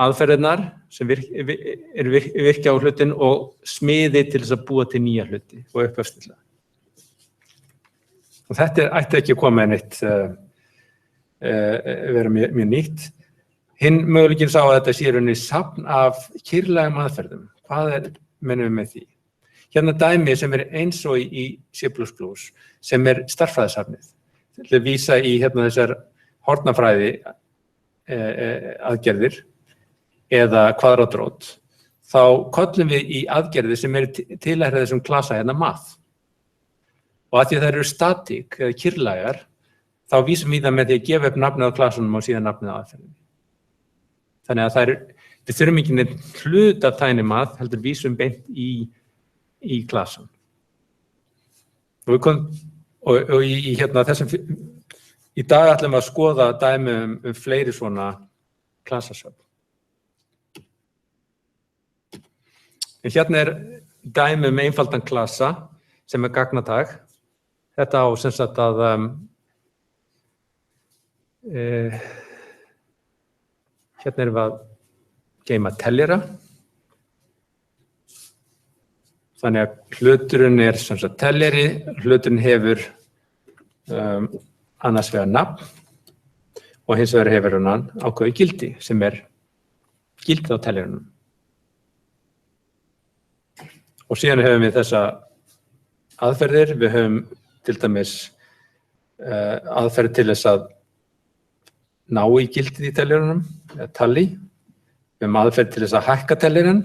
aðferðirnar sem virkja á hlutin og smiði til þess að búa til nýja hluti og uppöfstilla. Og þetta ætti ekki að koma neitt vera mjög nýtt. Hinn möguleikinn sá að þetta sé rauninni safn af kyrrlægum aðferðum. Hvað mennum við með því? Hérna dæmi sem eins og í C++, sem stærðfræðisafnið. Til að vísa í þessar hornafræði aðgerðir eða kvadratrót, þá köllum við í aðgerðir sem tilhærið þessum klasa math. Og að því að það eru statík eða kyrrlægar, þá vísum við það með því að gefa upp nafnið á klasunum og síðan nafnið á aðferðinni. Þannig að við þurfum ekki neitt hlut af tiny math, heldur vísum beint í klasan. Og í þessum Í dag ætlum við að skoða dæmi um fleiri svona klasasöfn. En hérna dæmi um einfaldan klasa sem gagnatag. Þetta á sem sagt að hérna erum við að geyma teljara. Þannig að hluturinn sem sagt teljari, hluturinn hefur annars vegar nafn og hins vegar hefur hann ákveðið gildi sem gildið á teljaranum. Og síðan höfum við þessa aðferðir, við höfum til dæmis aðferð til þess að ná í gildið í teljaranum, tally, við höfum aðferð til þess að hækka teljaran.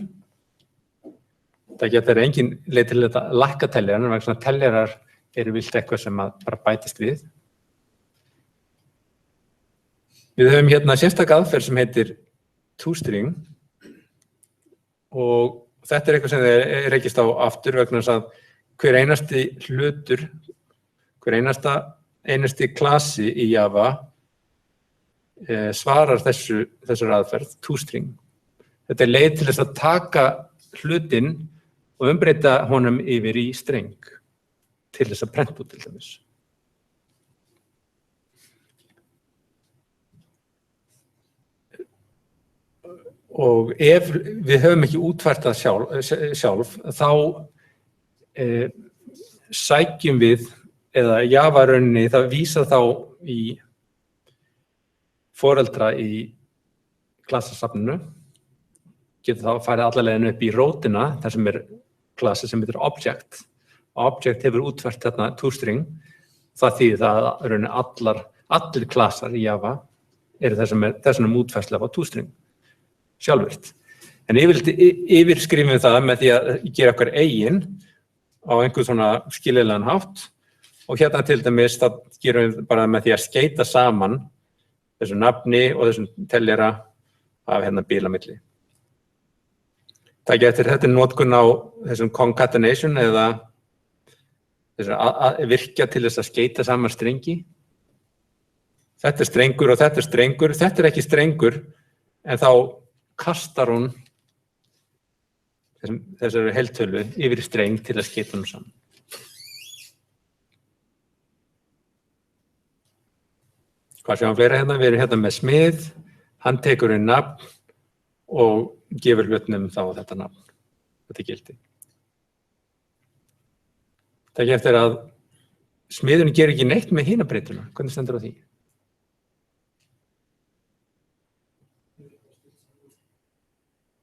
Það getur engin leið til að lækka teljaran, vegna þess að teljarar eru vilt eitthvað sem að bara bætist við. Við höfum hérna sérstaka aðferð sem heitir toString og þetta eitthvað sem þið rekist á aftur vegna þess að hver einasti hlutur, hver einasti klasi í Java svarar þessar aðferð, toString. Þetta leið til þess að taka hlutinn og umbreyta honum yfir í streng til þess að prenta út til dæmis. Og ef við höfum ekki útfært það sjálf þá sækjum við, eða Java-rauninni, það vísar þá í foreldra í klasasafninu, getur þá farið alla leiðina upp í rótina, þar sem klasi sem heitir object. Object hefur útfært þarna toString, það þýðir það að rauninni allir klasar í Java eru þessum útfærslu af toString. Sjálfvirt. En yfirskrifum við það með því að gera okkar eigin á einhvern svona skiljanlegan hátt og hérna til dæmis það gerum við bara með því að skeyta saman þessu nafni og þessum teljara af hérna bil á milli. Þetta notkun á þessum concatenation eða þessu virkja til þess að skeyta saman strengi. Þetta strengur og þetta strengur. Þetta ekki strengur en þá kastar hún þessari heiltölu yfir í streng til að skeyta hún saman. Hvað sjáum fleira hérna? Við erum hérna með smið, hann tekur inn nafn og gefur hlutnum þá þetta nafn, þetta gildi. Það ekki eftir að smiðurinn gerir ekki neitt með hina breytuna. Hvernig stendur á því?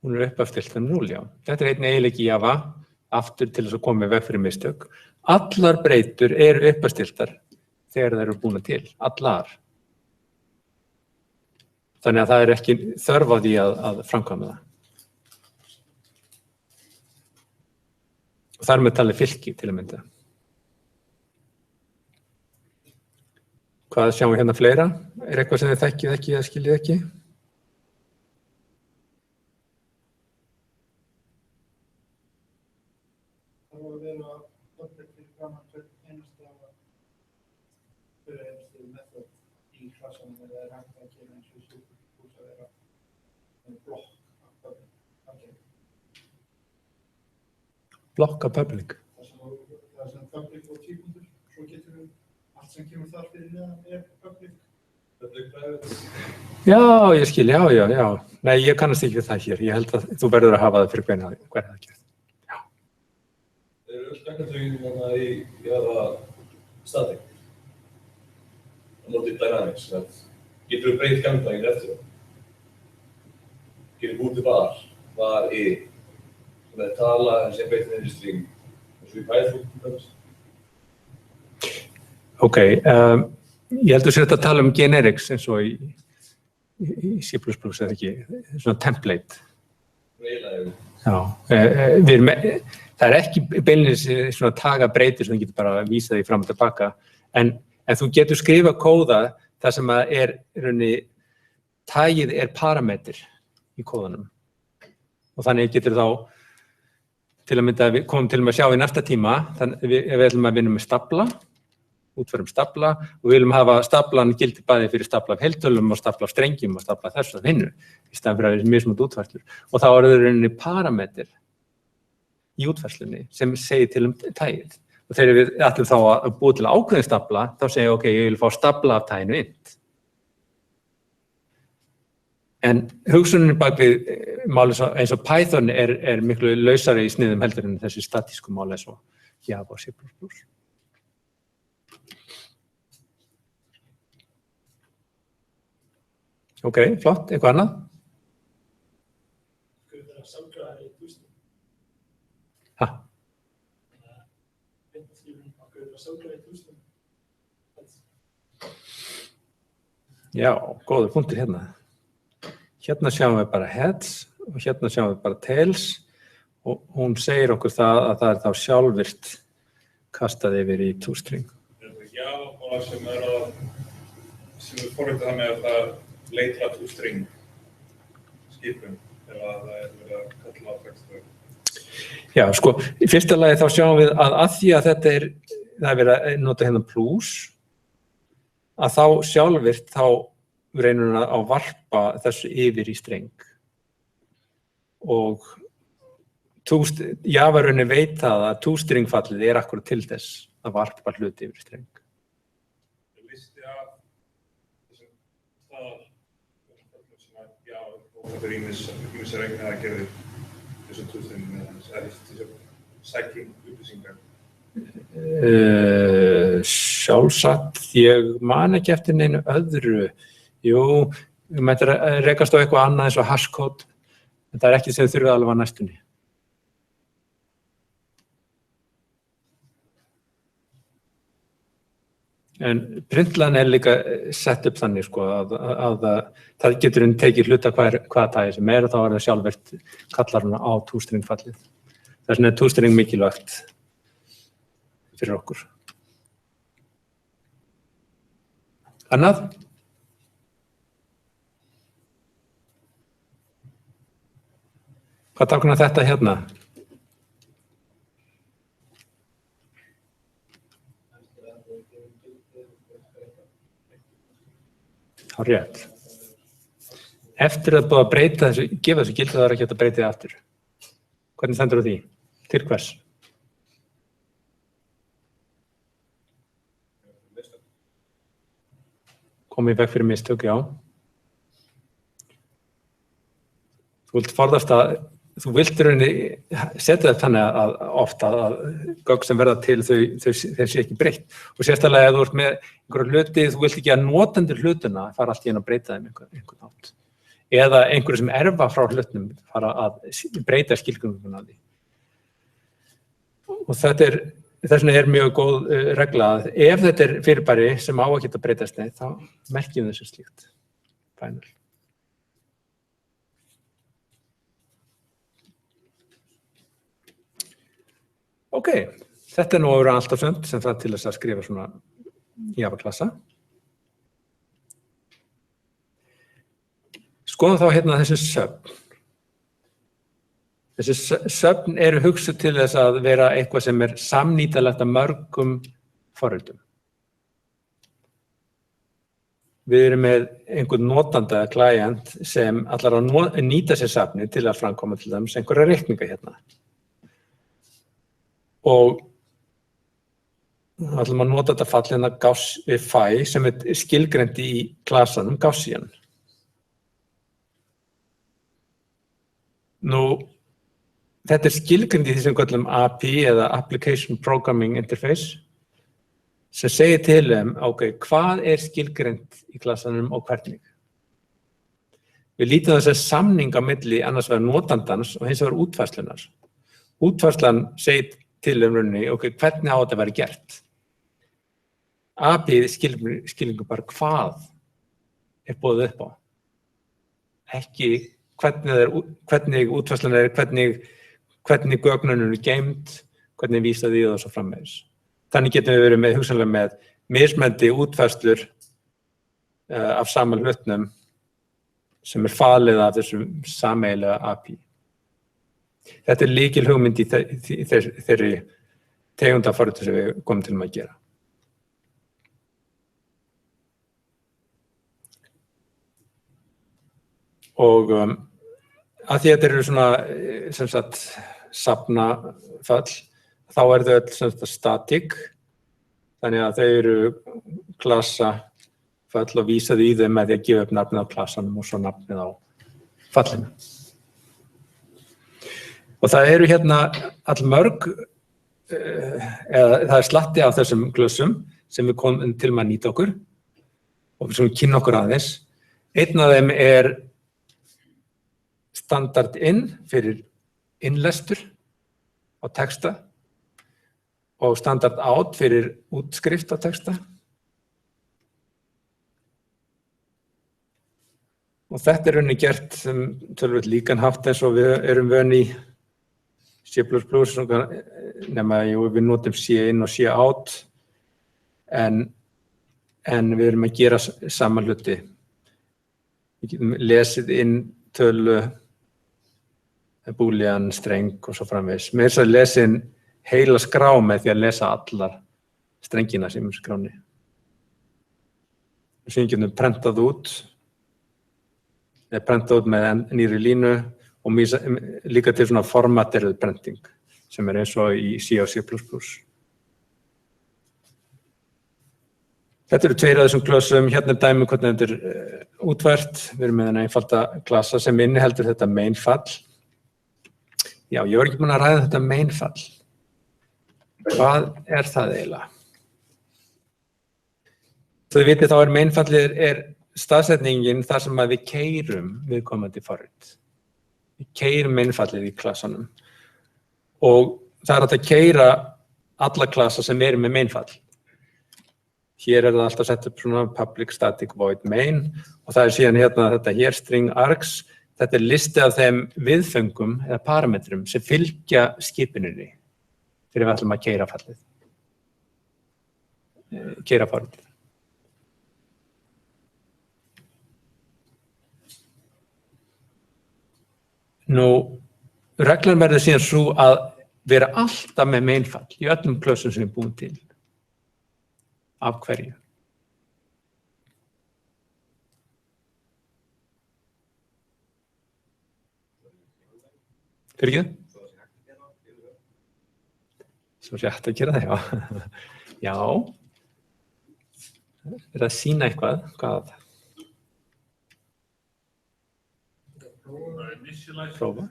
Hún uppafstilt þannig 0, já. Þetta einn eiginleiki í Java, aftur til þess að koma í veg fyrir mistök. Allar breytur eru uppastiltar þegar þær eru búnar til, allar. Þannig að það ekki þörf á því að framkvæma það. Og þar með talið fylki til að mynda. Hvað sjáum við hérna fleira? Eitthvað sem þið þekkið ekki eða skiljið ekki? Blokka public. Það sem public og típundur, svo getur við allt sem kemur þar fyrir neðan public. Já, ég skil, já. Nei, ég kannast ekki við það hér. Ég held að þú verður að hafa það fyrir hvernig það gerð. Já. Þeir eru öll gagnatögin í Java static. Og notið dynamics. Getur við breytt gagnatögin eftir það? Getur bútið var í með tala sem breytir niður í string og svo í Python. Ok, ég heldur sér að tala generics eins og í C++ eða ekki, svona template. Já, það ekki beinlínis svona taga breytir sem þú getur bara að vísa því fram og tilbaka, en þú getur skrifa kóða þar sem að tagið parameter í kóðanum. Og þannig getur þá til að mynda, við komum til að sjá í næsta tíma, þannig við ætlum að vinna með stafla útfærum stafla og við viljum hafa staflan gildi bæði fyrir stafla af heiltölum og stafla af strengjum og stafla af þessu af hinnu í staðinn fyrir að vera mismunandi útfærslur. Og þá eru rauninni parametrar í útfærslunni sem segir til tagið. Og þegar við ætlum þá að búa til ákveðin stafla, þá segja ok, ég vil fá stafla af taginu int. En hugsunin bak við máli eins og Python er miklu lausari í sniðum heldur en þessi statísku máli eins og Java og C++. Ok, flott, eitthvað annað? Skulle vera samgræðar í tústum. Ha? Skulle vera samgræðar í tústum. Já, góður punktur hérna. Hérna sjáum við bara heads og hérna sjáum við bara tails og hún segir okkur það að það þá sjálfvirt kastað yfir í toString. Já, bara sem við forritað það með að það leitra toString skipum eða það verið að kalla á texta. Já, sko, í fyrsta lagi þá sjáum við að því að það er verið að nota hérna plus, að þá sjálfvirt þá reynir hún að varpa þessu yfir í streng. Og Java-raunin veit það að toString-fallið er akkurat til þess að varpa hluti yfir í streng. Listi af þessum staðar sem að já, þetta er ýmissa reglur að gera þessum toString með þessum sækling upplýsingar. Sjálfsagt, ég man ekki eftir neinu öðru. Jú, við mættum að rekast á eitthvað annað eins og hashcode, en það er ekki sem þurfið alveg að næstunni. En printlan er líka sett upp þannig sko, að það getur tekið hluta hvaða tagi sem og þá það sjálfvirt kallar hana á toString-fallið. Þess vegna er toString mikilvægt fyrir okkur. Annað? Hvað táknar þetta hérna? Há rétt. Eftir að búið að breyta þessu, gefa þessu gildi það er ekki hægt að breyta því aftur. Hvernig stendur þú því? Til hvers? Komið í veg fyrir mistök, já. Þú vilt rauninni setja þetta þannig að ofta að gögn sem verða til þau sé ekki breytt. Og sérstaklega ef þú ert með einhverja hluti, þú vilt ekki að notendur hlutuna fara allt í einu að breyta þeim einhvern nátt. Eða einhverju sem erfa frá hlutnum fara að breyta skilgreininguna af því. Og þess vegna er mjög góð regla að ef þetta er fyrirbæri sem á að geta breytast neitt, þá merkjum þessu slíkt. Final. Ok, þetta er nú að vera alltaf sönd sem það til þess að skrifa svona Java-klassa. Skoðum þá hérna þessi söfn. Þessi söfn eru hugsuð til þess að vera eitthvað sem er samnýtanlegt af mörgum forritum. Við erum með einhvern notanda eða client sem allar að nýta sér söfni til að framkoma til dæmis einhverja reikninga hérna. Og ætlum að nota þetta fall hérna Gauss við phi sem er skilgreint í klasanum Gaussian. Nú, þetta er skilgreint í því sem við köllum API eða Application Programming Interface sem segir til ok, hvað er skilgreint í klasanum og hvernig. Við lítum þess að samning á milli annars vegar notandans og hins vegar útfærslunar. Útfærslan segir til rauninni, ok, hvernig á þetta að vera gert. API skilningu bara hvað er boðið upp á. Ekki hvernig útfærslan er, hvernig gögnunum eru geymt, hvernig vísa því og svo framvegis. Þannig getum við verið hugsanlega með mismunandi útfærslur af sama hlutnum sem er falið af þessum sameiginlega API. Þetta er lykil hugmynd í þeirri tegundaforritum sem við komum til að gera. Og að því að þetta eru svona, sem sagt, safnaföll, þá þau öll sem sagt statík, þannig að þau eru klasaföll og vísaðu í þau með því að gefa upp nafnið á klasanum og svo nafnið á fallinu. Og það eru hérna allmörg, eða það slatti af þessum glössum sem við komum til að nýta okkur og við kynna okkur aðeins. Einn af þeim er standard in fyrir innlestur á texta og standard out fyrir útskrift á texta. Og þetta er rauninni gert sem töluvert líkanhátt eins og við erum vön í C++, nema við notum C in og C out, en við erum að gera sama hluti. Við getum lesið inn tölu, boolean, streng og svo framvegis. Með þess að lesa inn heila skrá með því að lesa allar strengina sem er skráni. Svo við getum prentað út með nýri línu og líka til svona formatteruð prenting sem er eins og í C og C++. Þetta eru tveir af þessum klössum, hérna er dæmi hvernig þetta er útvært. Við erum með þennan einfalda klassa sem inniheldur þetta main-fall. Já, ég var ekki búin að ræða þetta main-fall. Hvað er það eiginlega? Svo þið vitið þá er main-fallið staðsetningin þar sem að við keyrum viðkomandi forrit. Við keyrum main-fallið í klassanum og það er hægt að keyra alla klassa sem eru með main-fall. Hér er það alltaf sett upp svona public static void main og það er síðan hérna þetta hér string args. Þetta er listi af þeim viðföngum eða parametrum sem fylgja skipuninni fyrir við ætlum að keyra fallið. Keyra forritið. Nú, reglan verður síðan svo að vera alltaf með main-fall í öllum klössum sem við búum til. Af hverju? Fyrir ekki? Svo sé hægt að gera það, já. Já. Er að sýna eitthvað? Hvað? Prófa.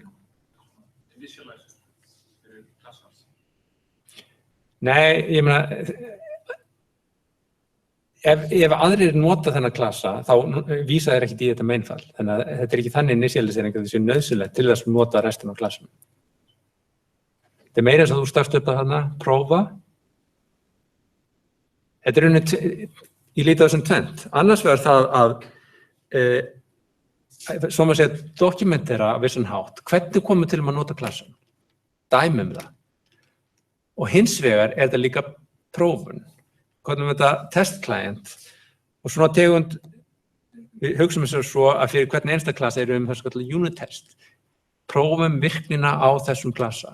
Nei, ég meina, ef aðrir nota þennan klassa, þá vísa þeir ekkert í þetta main-fall. Þannig að þetta er ekki þannig initialisering að þessi nauðsynlegt til þess að nota restina af klassum. Þetta er meira eins og þú starfst upp að hana, prófa. Þetta er ég líti á þessum tvennt. Annars vegar það að svo maður segja dokumentera á vissan hátt, hvernig komum til að nota klassan? Dæmum það. Og hins vegar er þetta líka prófun. Hvernig þetta test client og svona tegund, við hugsum þess svo að fyrir hvernig einsta klassa erum við þessu unit test. Prófum virknina á þessum klassa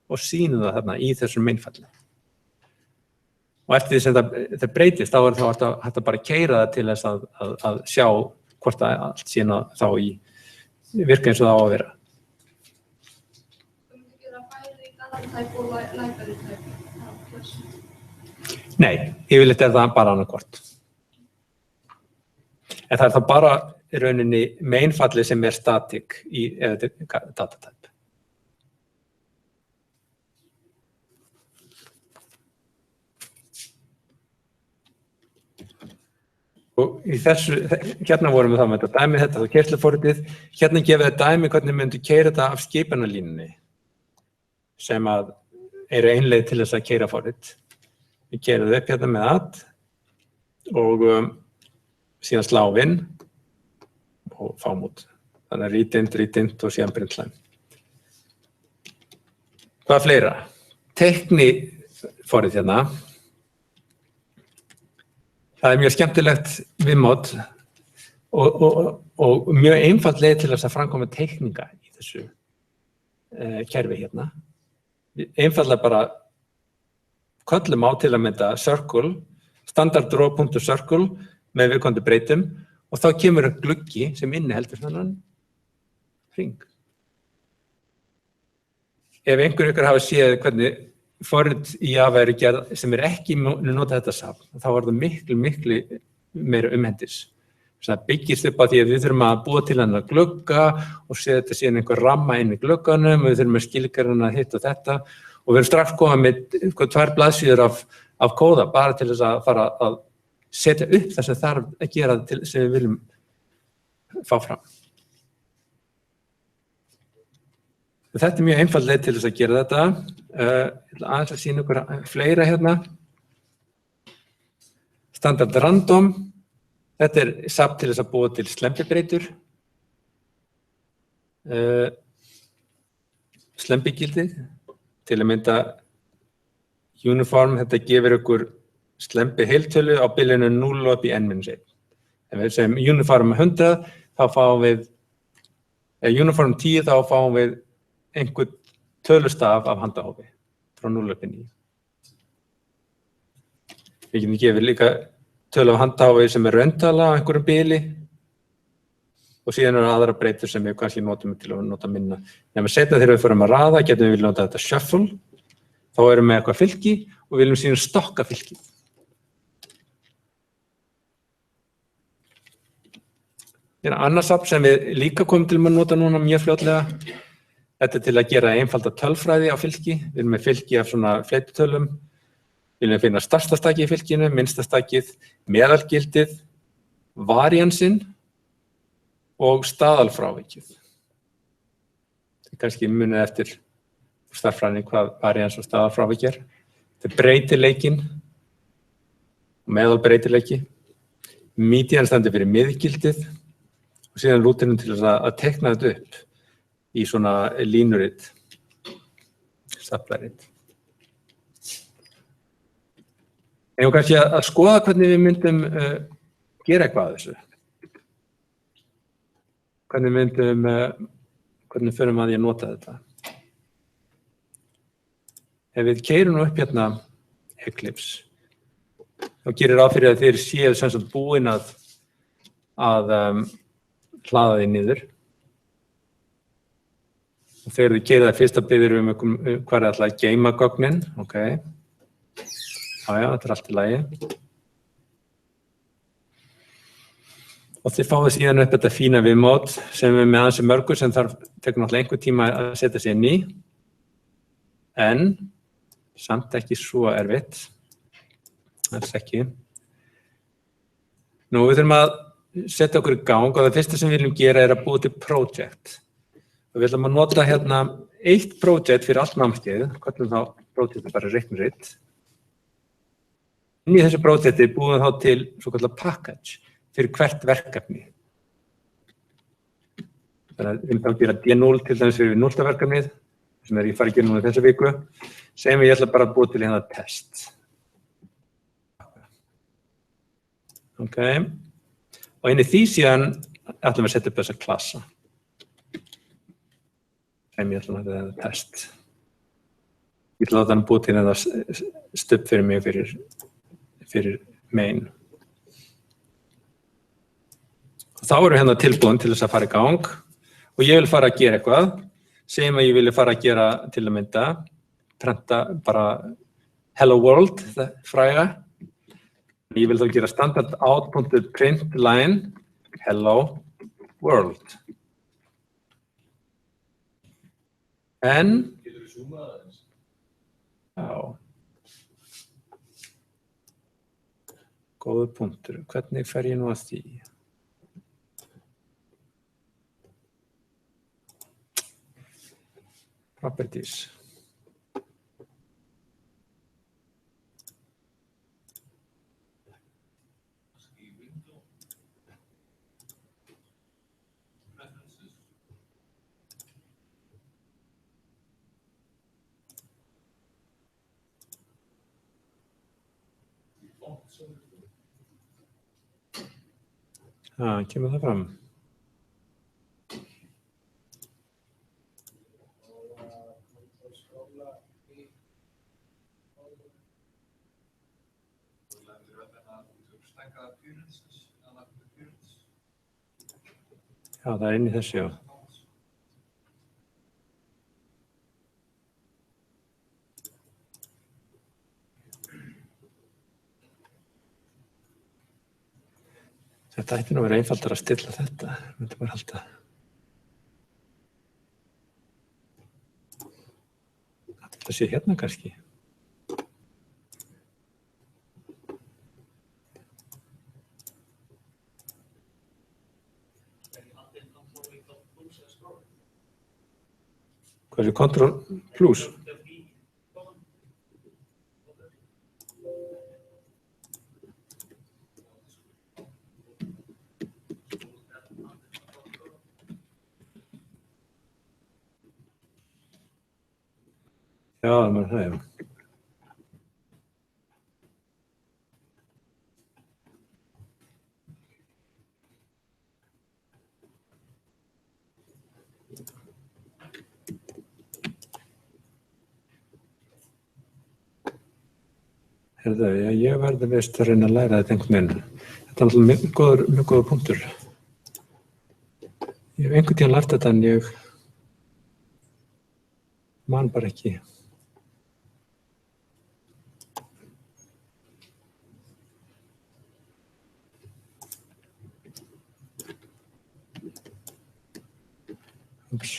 og sýnum það þarna í þessum main-falli. Og eftir því sem það breytist, þá er það hægt að bara keyra það til þess að sjá hvort það allt sína þá í virka eins og það á að vera. Þú myndi gera bæði data type og library type á klassu? Nei, yfirleitt er það bara annað hvort. En það er það bara í rauninni main-falli sem er static í data type. Og í þessu, hérna vorum við þá með þetta dæmi, þetta þá keyrsluforritið, hérna gefið það dæmi hvernig myndu keyra þetta af skipunarlínunni sem að eru einleið til þess að keyra forrit. Við keyrum það upp hérna með add og síðan slá inn og fáum út. Þannig að readint og síðan printline. Hvað fleira? Teikni forrit hérna. Það er mjög skemmtilegt viðmót og mjög einfalt leið til þess að framkoma teikninga í þessu kerfi hérna. Einfallega bara köllum á til að mynda circle, standard draw.circle með viðkomandi breytum og þá kemur gluggi sem inniheldur þannan hring. Ef einhver ykkur hafa séð hvernig forrit í Java eru gerð sem ekki nota þetta safn, þá var það miklu meira umhendis. Það byggist upp á því að við þurfum að búa til hann að glugga og setja síðan einhver ramma inn í glugganum og við þurfum að skilgreina hitt og þetta og við erum strax komið með 2 blaðsíður af kóða bara til þess að fara að setja upp það sem þarf að gera sem við viljum fá fram. Þetta er mjög einfald leið til þess að gera þetta. Ég ætla aðeins að sýna ykkur fleira hérna. Standard random. Þetta er safn til þess að búa til slembibreytur. Slembigildið. Til að mynda uniform, þetta gefur ykkur slembi heiltölu á bilinu 0 upp í n-1. Ef við segjum uniform 100, þá fáum við, uniform 10, þá fáum við einhver tölustaf af handahófi frá 0 upp í 9. Við getum gefið líka tölu af handahófi sem er rauntala á einhverjum bili og síðan eru aðra breytur sem við kannski notum til að nota minna. Ef við setna þegar við förum að raða, getum við nota þetta shuffle, þá erum við eitthvað fylki og við viljum síðan stokka fylki. Þetta er annað safn sem við líka komum til að nota núna mjög fljótlega. Þetta er til að gera einfalda tölfræði á fylki. Við erum með fylki af svona fleitutölum. Við viljum finna stærsta stakið í fylkinu, minnsta stakið, meðalgildið, variansinn og staðalfrávikið. Það er kannski munið eftir stærðfræðinni hvað varians og staðalfrávik er. Þetta er breytileikinn og meðalbreytileiki. Median stendur fyrir miðgildið og síðan rútinum til þess að teikna þetta upp í svona línurit, staflarit. En kannski að skoða hvernig við myndum gera eitthvað að þessu. Hvernig förum að ég nota þetta. Ef við keyrum upp hérna Eclipse, þá gerir ráð fyrir að þeir séu sem sagt búin að hlaða því niður. Og þegar þið keyrið það fyrst að biðja hvað er alltaf að geyma gögnin, ok. Já, þetta er allt í lagi. Og þið fáið síðan upp þetta fína viðmót sem er með aðeins mörgur sem tekur náttúrulega einhver tíma að setja sig inn í. En samt ekki svo erfitt. Alls ekki. Nú, við þurfum að setja okkur í gang og það fyrsta sem við viljum gera er að búa til project. Og við ætlum að nota hérna eitt project fyrir allt námskeiðið, kallum þá project bara reikniritt. Inn í þessu projecti búum við þá til svokallað package fyrir hvert verkefni. Þannig að við þá gera D0 til dæmis fyrir 0. verkefnið, sem ég fari ekki núna þessa viku, sem ég ætla bara að búa til hérna test. Ok. Og inn í því síðan ætlum við að setja upp þessa klassa. Sem ég ætla að þetta er test. Ég ætla að láta hann búið til þetta stubb fyrir mig fyrir main. Og þá erum við hérna tilbúin til þess að fara í gang og ég vil fara að gera eitthvað sem ég vilja fara að gera til að mynda, prenta bara hello world, það fræga. Ég vil þá gera standard out.print line hello world. En Getur þú zoomað aðeins? Já. Góður punktur. Hvernig fer ég nú að því? Properties. Kemur það fram? Já, það er inn í þessu, já. Þetta ætti nú að vera einfaldara að stilla þetta. Þetta bara halda. Þetta sé hérna kannski. Hvað er Ctrl plus? Já, það er það, já. Heyrðu, ég verði veist að reyna að læra þetta einhvern veginn. Þetta er náttúrulega mjög góður punktur. Ég hef einhvern tíðan lært þetta en ég man bara ekki. Ups.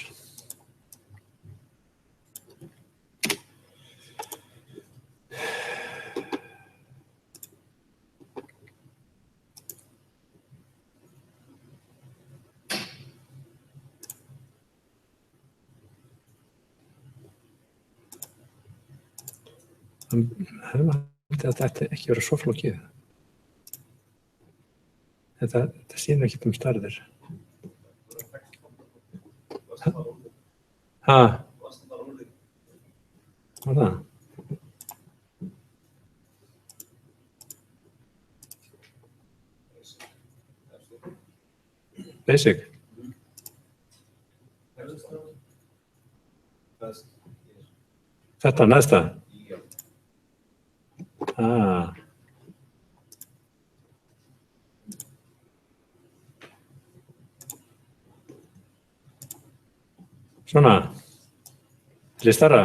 Þetta ætti ekki vera svo flókið. Þetta sýnir ekkert stærðir. Ha? Var það? Basic? Þetta næsta? Svona, stærra.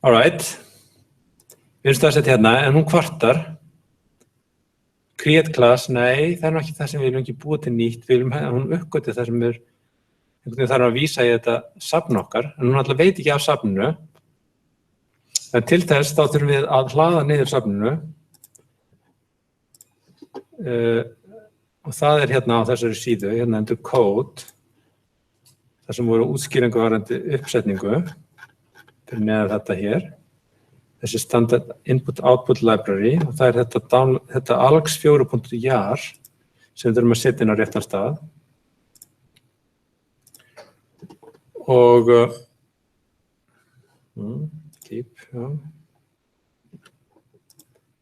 All right. Við erum staðsett hérna, en hún kvartar. Create class, nei, það er ekki það sem við viljum ekki búa til nýtt. Við viljum hún uppgöti það sem einhvern veginn þarf að vísa í þetta safn okkar, en hún alltaf veit ekki af safninu. En til þess þá þurfum við að hlaða niður safninu. Og það er hérna á þessari síðu, hérna undir code, þar sem voru útskýringu varðandi uppsetningu, fyrir neðan þetta hér. Þessi standard input output library, og það er þetta alx4.jar sem við þurfum að setja inn á réttan stað. Og keep, já.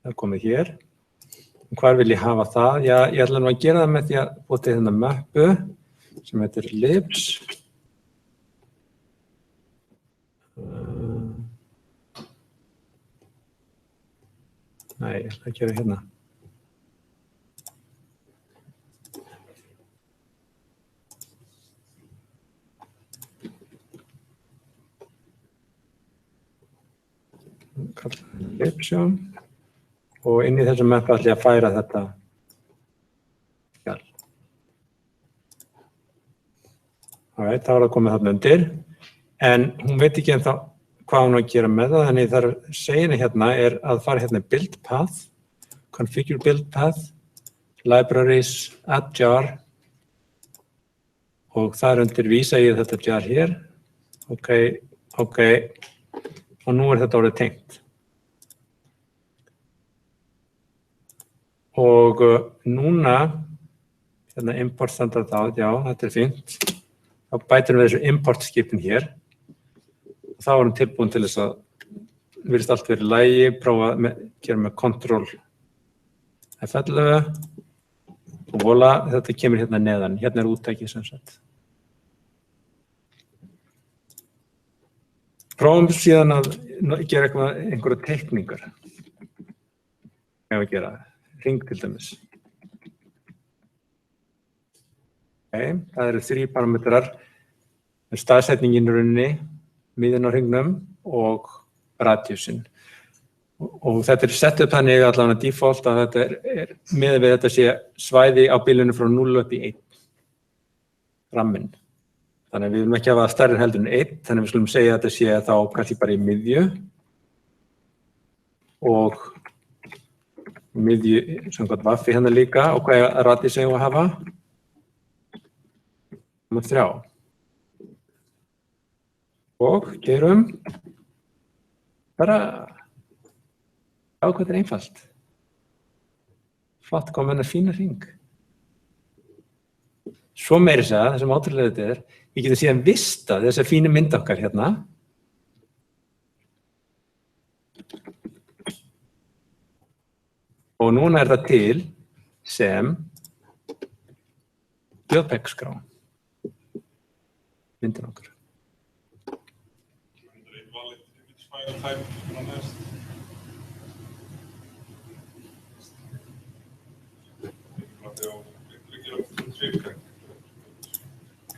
Það er komið hér. Hvar vil ég hafa það? Já, ég ætla nú að gera það með því að búa til hérna möppu sem heitir libs. Nei, ég ætla að gera hérna. Libsjón. Og inn í þessum möppu ætla ég að færa þetta skjal. Alright, þá er það komið þarna undir. En hún veit ekki ennþá hvað hún á að gera með það, þannig þar seginu hérna er að fara hérna build path, configure build path, libraries, add jar, og þar undir vísa ég þetta jar hér. Ok, og nú er þetta orðið tengt. Og núna, hérna import standard out, já, þetta er fínt. Þá bætum við þessu import skipin hér. Og þá erum við tilbúin til þess að virðist allt verið í lagi, prófa að gera með Ctrl F11 og voila, þetta kemur hérna neðan. Hérna er úttækið sem sagt. Prófum síðan að gera einhverja teikningar. Ef að gera ring til dæmis. Okay, það eru 3 parametrar. Staðsetningin í rauninni, miðin á hringnum og radíusinn. Og þetta sett upp þannig allavega default að þetta miðað við þetta sé svæði á bilinu frá 0 upp í 1 ramminn. Þannig að við viljum ekki hafa stærri heldur en 1, þannig að við skulum segja að þetta sé þá kannski bara í miðju og miðju samkvæmt vaffi hérna líka og hvað radíus eigum við að hafa? 3. Og gerum bara hvað er einfalt. Flott, kom hennar fína hring. Svo meiri segja, það sem ótrúlega þetta við getum síðan vista þessa fínu mynd okkar hérna. Og núna það til sem JPEG-skrá. Myndin okkar.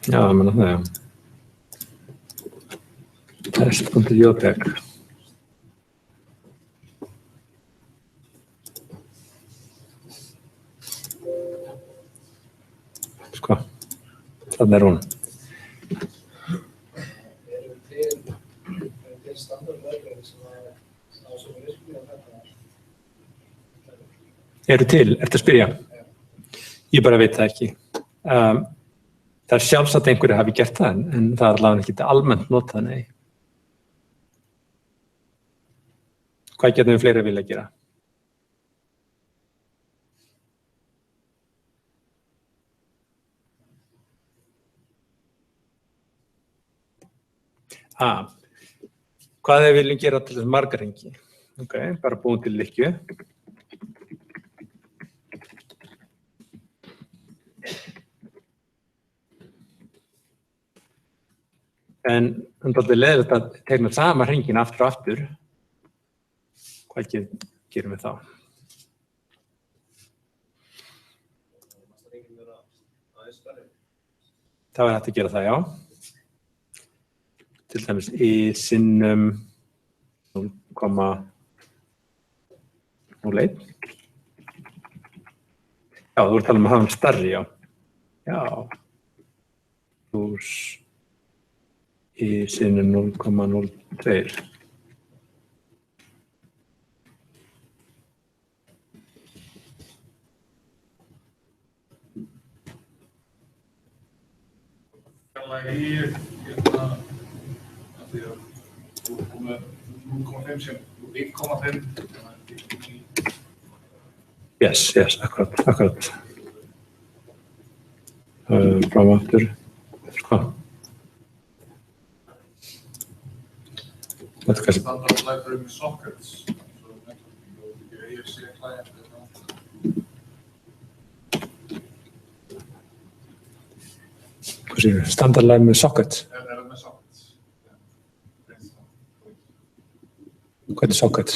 Já, ég meina það, já. Test.jpeg. Sko, þarna hún. Til standardverkefni sem á sem virkni á þetta? Eru til, ertu að spyrja? Ég bara veit það ekki. Það sjálfsagt einhverju hafi gert það, en það allavega ekki almennt notað, nei. Hvað getum við fleiri vilja gera? Hvað við viljum gera til þess marga hringi? Ok, bara búin til lykkju. En það leiðilegt að tegna sama hringinn aftur og aftur. Hvað gerum við þá? Það hægt að gera það, já. Til dæmis í sinnum 0,01. Já, þú ert að tala um að hafa hann stærri, já. Já. Pluss í sinnum 0,02. Í hérna, af því að þú með 0,5 sem 1,5. Yes, akkurat. Fram aftur. Sko. Þetta kannski. Standard library með sockets. AFC client. Hvað séu? Standard library með sockets? Það með sockets. Hvað er sockets?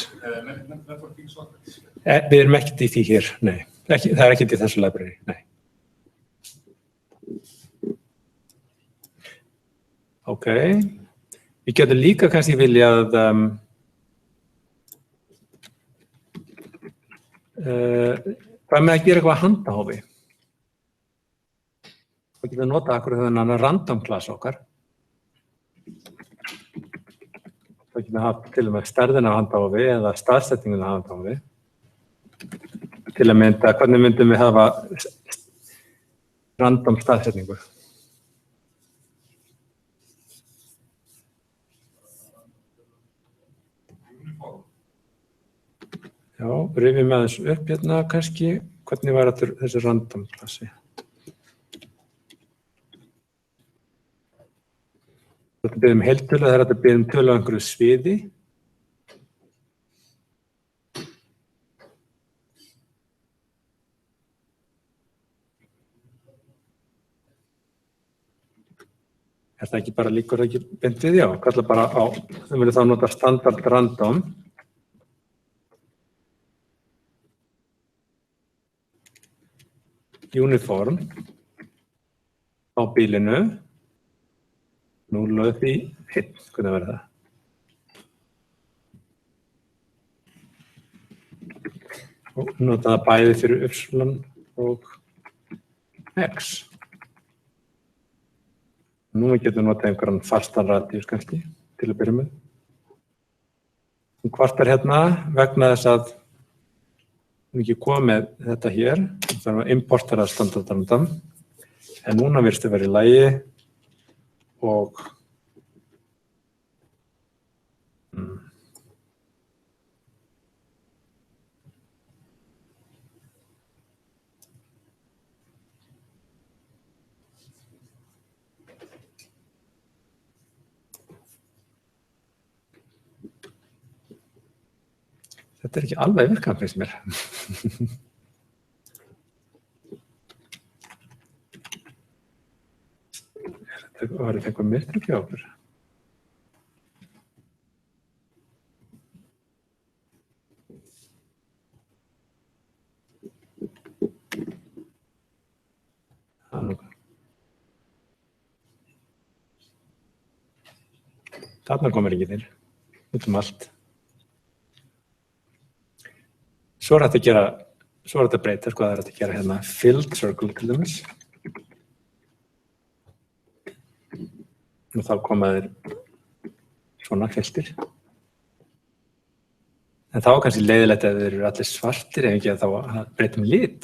Networking sockets. Við erum ekkert í því hér, nei. Það er ekkert í þessu library, nei. Ok. Við getum líka kannski viljað hvað með að gera eitthvað handahófi? Við getum notað akkur þennan random class okkar. Við getum haft til og með stærðina af handahófi eða staðsetninguna af handahófi. Til að mynda, hvernig myndum við hafa random staðsetningu? Já, rifjum með þessu upp hérna kannski. Hvernig var þessi random klassi? Þetta byrjum heiltölu, það er að byrjum tölu á einhverju sviði. Er það ekki bara líkur ekki beint við, já, kalla bara á, þau vilja þá nota standard random. Uniform á bílinu 0 upp í 1, hvernig verður það? og nota það bæði fyrir y og x. Nú getum við notað einhverjan fastan radíus kannski til að byrja með. Hún kvartar hérna vegna þess að hún ekki komið með þetta hér, þannig að importera standardanum, en núna virðist að vera í lagi og þetta ekki alveg virkað finnst mér. Var þetta eitthvað mistök hjá okkur? Þarna komur ekki til, út allt. Svo er þetta að breyta, hvað er þetta að gera hérna? Filled circle til dæmis. Og þá koma þeir svona fylltir. En þá er kannski leiðilegt að þeir eru allir svartir, ef ekki að þá breytum lit.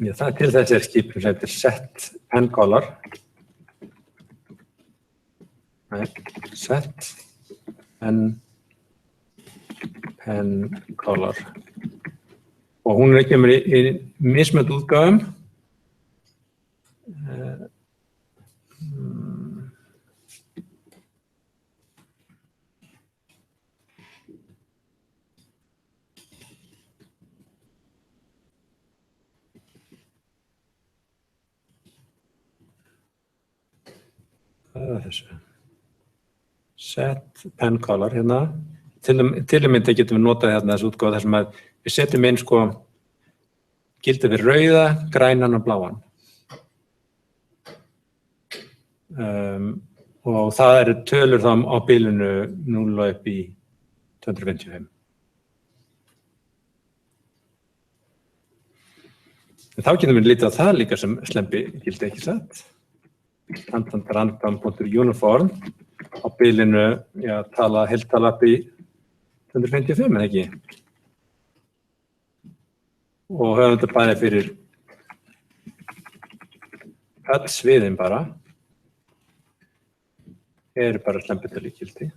Já, það er til þessi skipum sem heitir set pen color. Set pen color. Og hún er ekki með í mismönd útgáfum. Hvað er þessu? Set pen color hérna. Til að mynda getum við notað hérna þessu útgáfu þar sem að við setjum inn sko gildi við rauða, grænan og bláan. Og það eru tölur þá á bilinu 0 upp í 255. En þá getum við lítið á það líka sem slempi gildi ekki satt. Random.uniform á bilinu, já, heiltala upp í 255, eða ekki? Og höfum þetta bæði fyrir öll sviðin bara. Eru bara slempitölu gildi.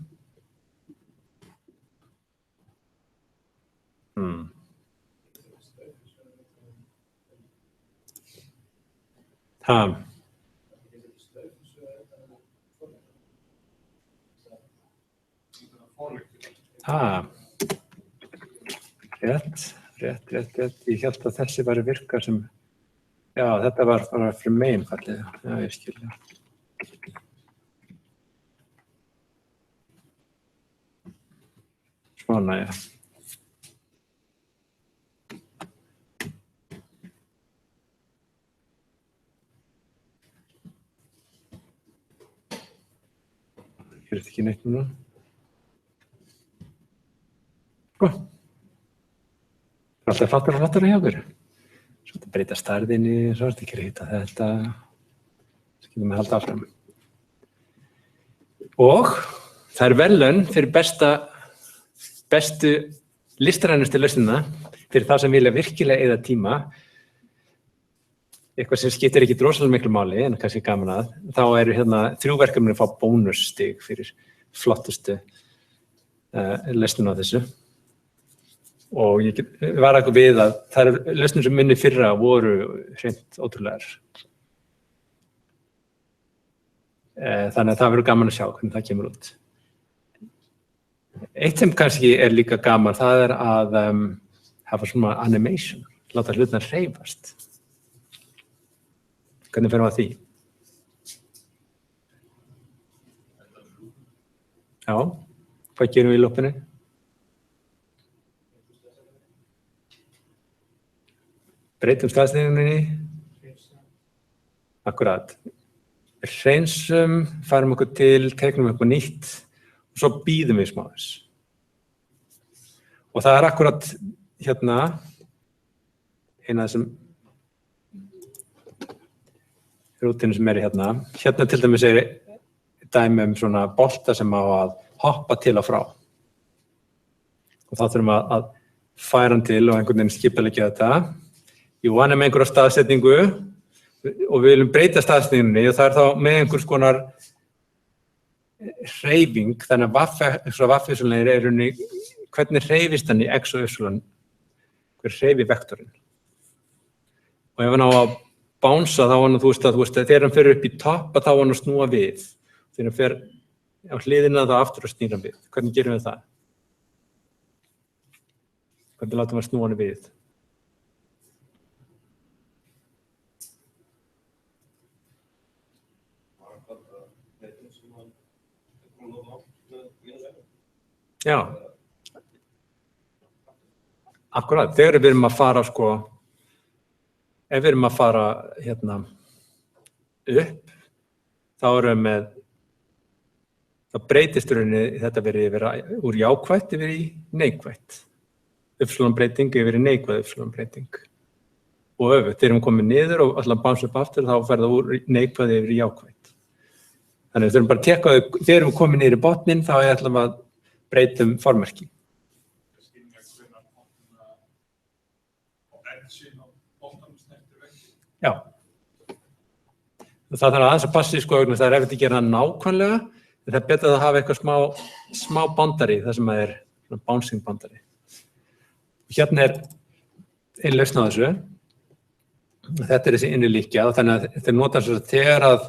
Rétt. Ég hélt að þessi væri virka sem, já, þetta var bara fyrir megin fallið, já, ég skilja. Svona, já. Hér er þetta ekki neitt núna. Sko. Það er alltaf flottara hjá okkur. Svo þetta breyta stærðinni, svo er þetta ekki að hita þetta. Svo getum við halda áfram. Og það er verðlaun fyrir bestu listrænustu lausnina fyrir það sem vilja virkilega eyða tíma. Eitthvað sem skiptir ekki rosalega miklu máli, en kannski gaman að. Þá eru hérna 3 verkefni að fá bónusstig fyrir flottustu lausnina á þessu. Og ég var eitthvað við að það eru lausnir sem minni fyrra voru hreint ótrúlegar. Þannig að það verður gaman að sjá hvernig það kemur út. Eitt sem kannski er líka gaman, það er að hafa svona animation, láta hlutina hreyfast. Hvernig fer maður að því? Já, hvað gerum við í loopinu? Breytum staðsetningunni. Akkurat. Hreinsum, færum okkur til, teiknum eitthvað nýtt og svo bíðum við smá þess. Og það akkurat hérna, eina af þessum rútinu sem hérna. Hérna til dæmis dæmi svona bolta sem á að hoppa til og frá. Og þá þurfum að færa hann til og einhvern veginn skipuleggja þetta. Jú, hann með einhverja staðsetningu og við viljum breyta staðsetningunni og það þá með einhvers konar hreyfing, þannig að vaffísulnir hvernig hreyfist hann í x og y, hver hreyfi vektorinn. Og ef hann á að bánsa þá hann, þú veist, þegar hann fer upp í toppa þá hann að snúa við. Þegar hann fer á hliðina þá aftur að snýra við. Hvernig gerum við það? Hvernig látum við snúa hann við? Já. Akkurat, þegar við erum að fara ef við erum að fara hérna upp, þá erum við þá breytist rauninni þetta verið úr jákvætt yfir í neikvætt. Upsilonbreyting yfir í neikvæð upsilonbreyting. Og öfugt, þegar við komum niður og ætlum að bánsa upp aftur, þá fer það úr neikvæð yfir í jákvætt. Þannig við þurfum bara að tekka þegar við komum niður í botninn, þá ætlum að breytum formerki. Já. Það þarf aðeins að passa í það er eftir að gera það nákvæmlega, en það er betra að hafa eitthvað smá bandari, það sem bouncing bandari. Hérna ein lausn á þessu. Þetta þessi innri líkja, þannig að þetta notar svo þegar að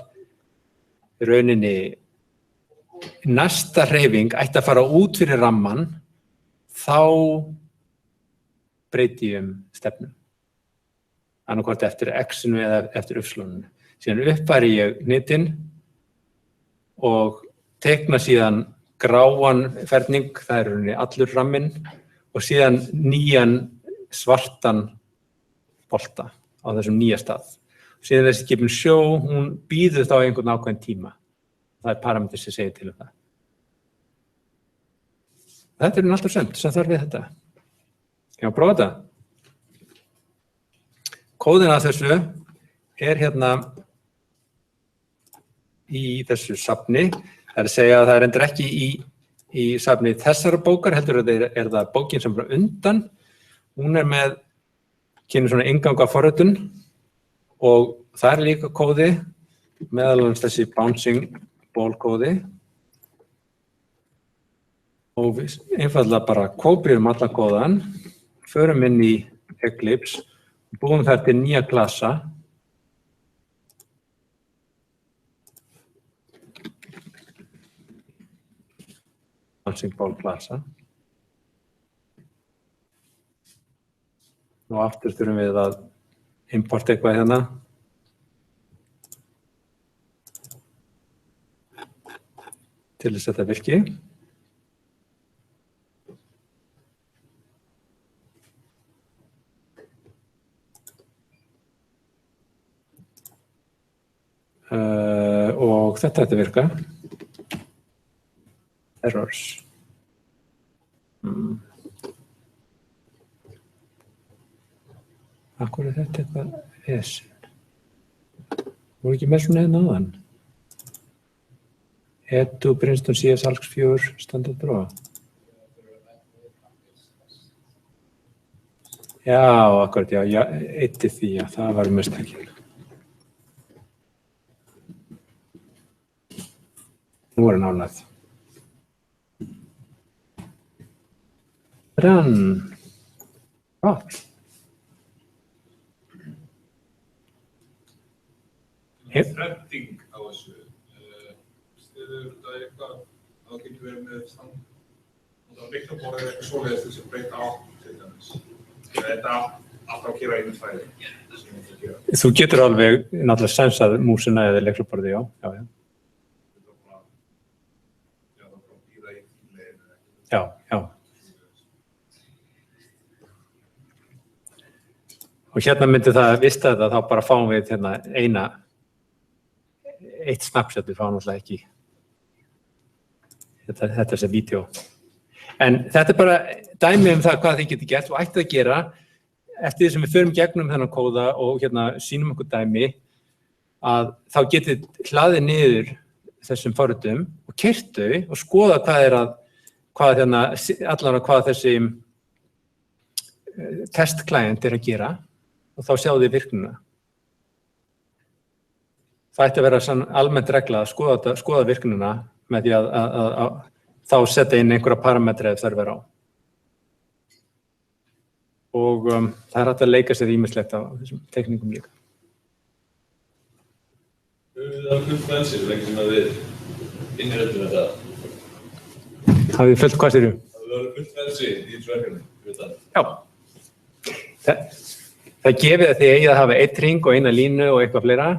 rauninni næsta hreyfing ætti að fara út fyrir ramman, þá breyti ég stefnu. Annarkvort eftir x-inu eða eftir y-inu. Síðan uppfæri ég hnitinn og teikna síðan gráan ferning, það allur ramminn, og síðan nýjan svartan bolta á þessum nýja stað. Síðan þessi skipin sjó, hún býður þá einhvern ákveðin tíma. Það er parametri sem segir til það. Þetta alltaf sömt sem þarf við þetta. Já, prófa þetta. Kóðinn að þessu hérna í þessu safni. Það að segja að það endur ekki í safni þessara bókar, heldur að það bókin sem bara undan. Hún með kynir svona innganga forritun og það líka kóði, meðal annars þessi bouncing ball kóði. Og við einfaldlega bara kópíum allan kóðan, förum inn í Eclipse, búum þar til nýja klassa. Bouncing ball klassa. Og aftur þurfum við að importa eitthvað hérna. Til þess að þetta virki. Og þetta ætti að virka. Errors. Akkur er þetta eitthvað vesen? Voru ekki með svona einn áðan? Edu, Princeton, CS, Alx 4, Standard Pro. Já, akkurat, já, eitti því, já, það var mistakinn. Nú er hann ánægð. Rann. Gott. Þredding á þessu. Stiður þetta eitthvað að það getur verið með stand. Það var líkt að borða eitthvað svoleiðis til þess að breyta átt til dæmis. Þetta alltaf að gera einu fæði. Þú getur alveg náttúrulega sensað músina eða leikluborði, já. Já. Og hérna myndi það vista þetta, þá bara fáum við hérna eitt snapshot, við fáum náttúrulega ekki þetta er þessi vídeó. En þetta er bara dæmi það hvað þið getur gert og ætti að gera eftir því sem við förum gegnum þennan kóða og sýnum okkur dæmi að þá getið hlaðið niður þessum forritum og keyrt þau og skoða hvað þessi test client að gera og þá sjáðu þið virknina. Það ætti að vera almennt regla að skoða virknina með því að þá setja inn einhverja parametra ef þarf vera á. Og það hægt að leika sér ýmislegt á þessum teikningum líka. Það er fullt frelsi lengi sem að við innrættum þetta. Hafið þið fullt hvað sér? Það er fullt frelsi í þessu verkefni. Já. Það gefið að þið eigið að hafa einn hring og eina línu og eitthvað fleira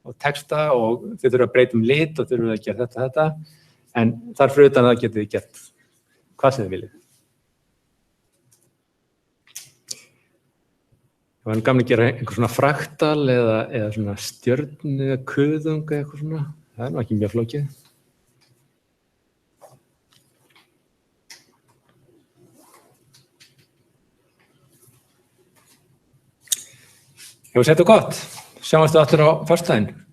og texta og þið þurfa að breyta lítt og þurfa að gera þetta. En þar fyrir utan það getið þið gert hvað sem þið viljið. Það var gaman að gera einhver svona fraktal eða svona stjörnu eða kuðung eða eitthvað svona. Það er nú ekki mjög flókið. Jú, þetta gott. Sjáumst aftur á föstudaginn.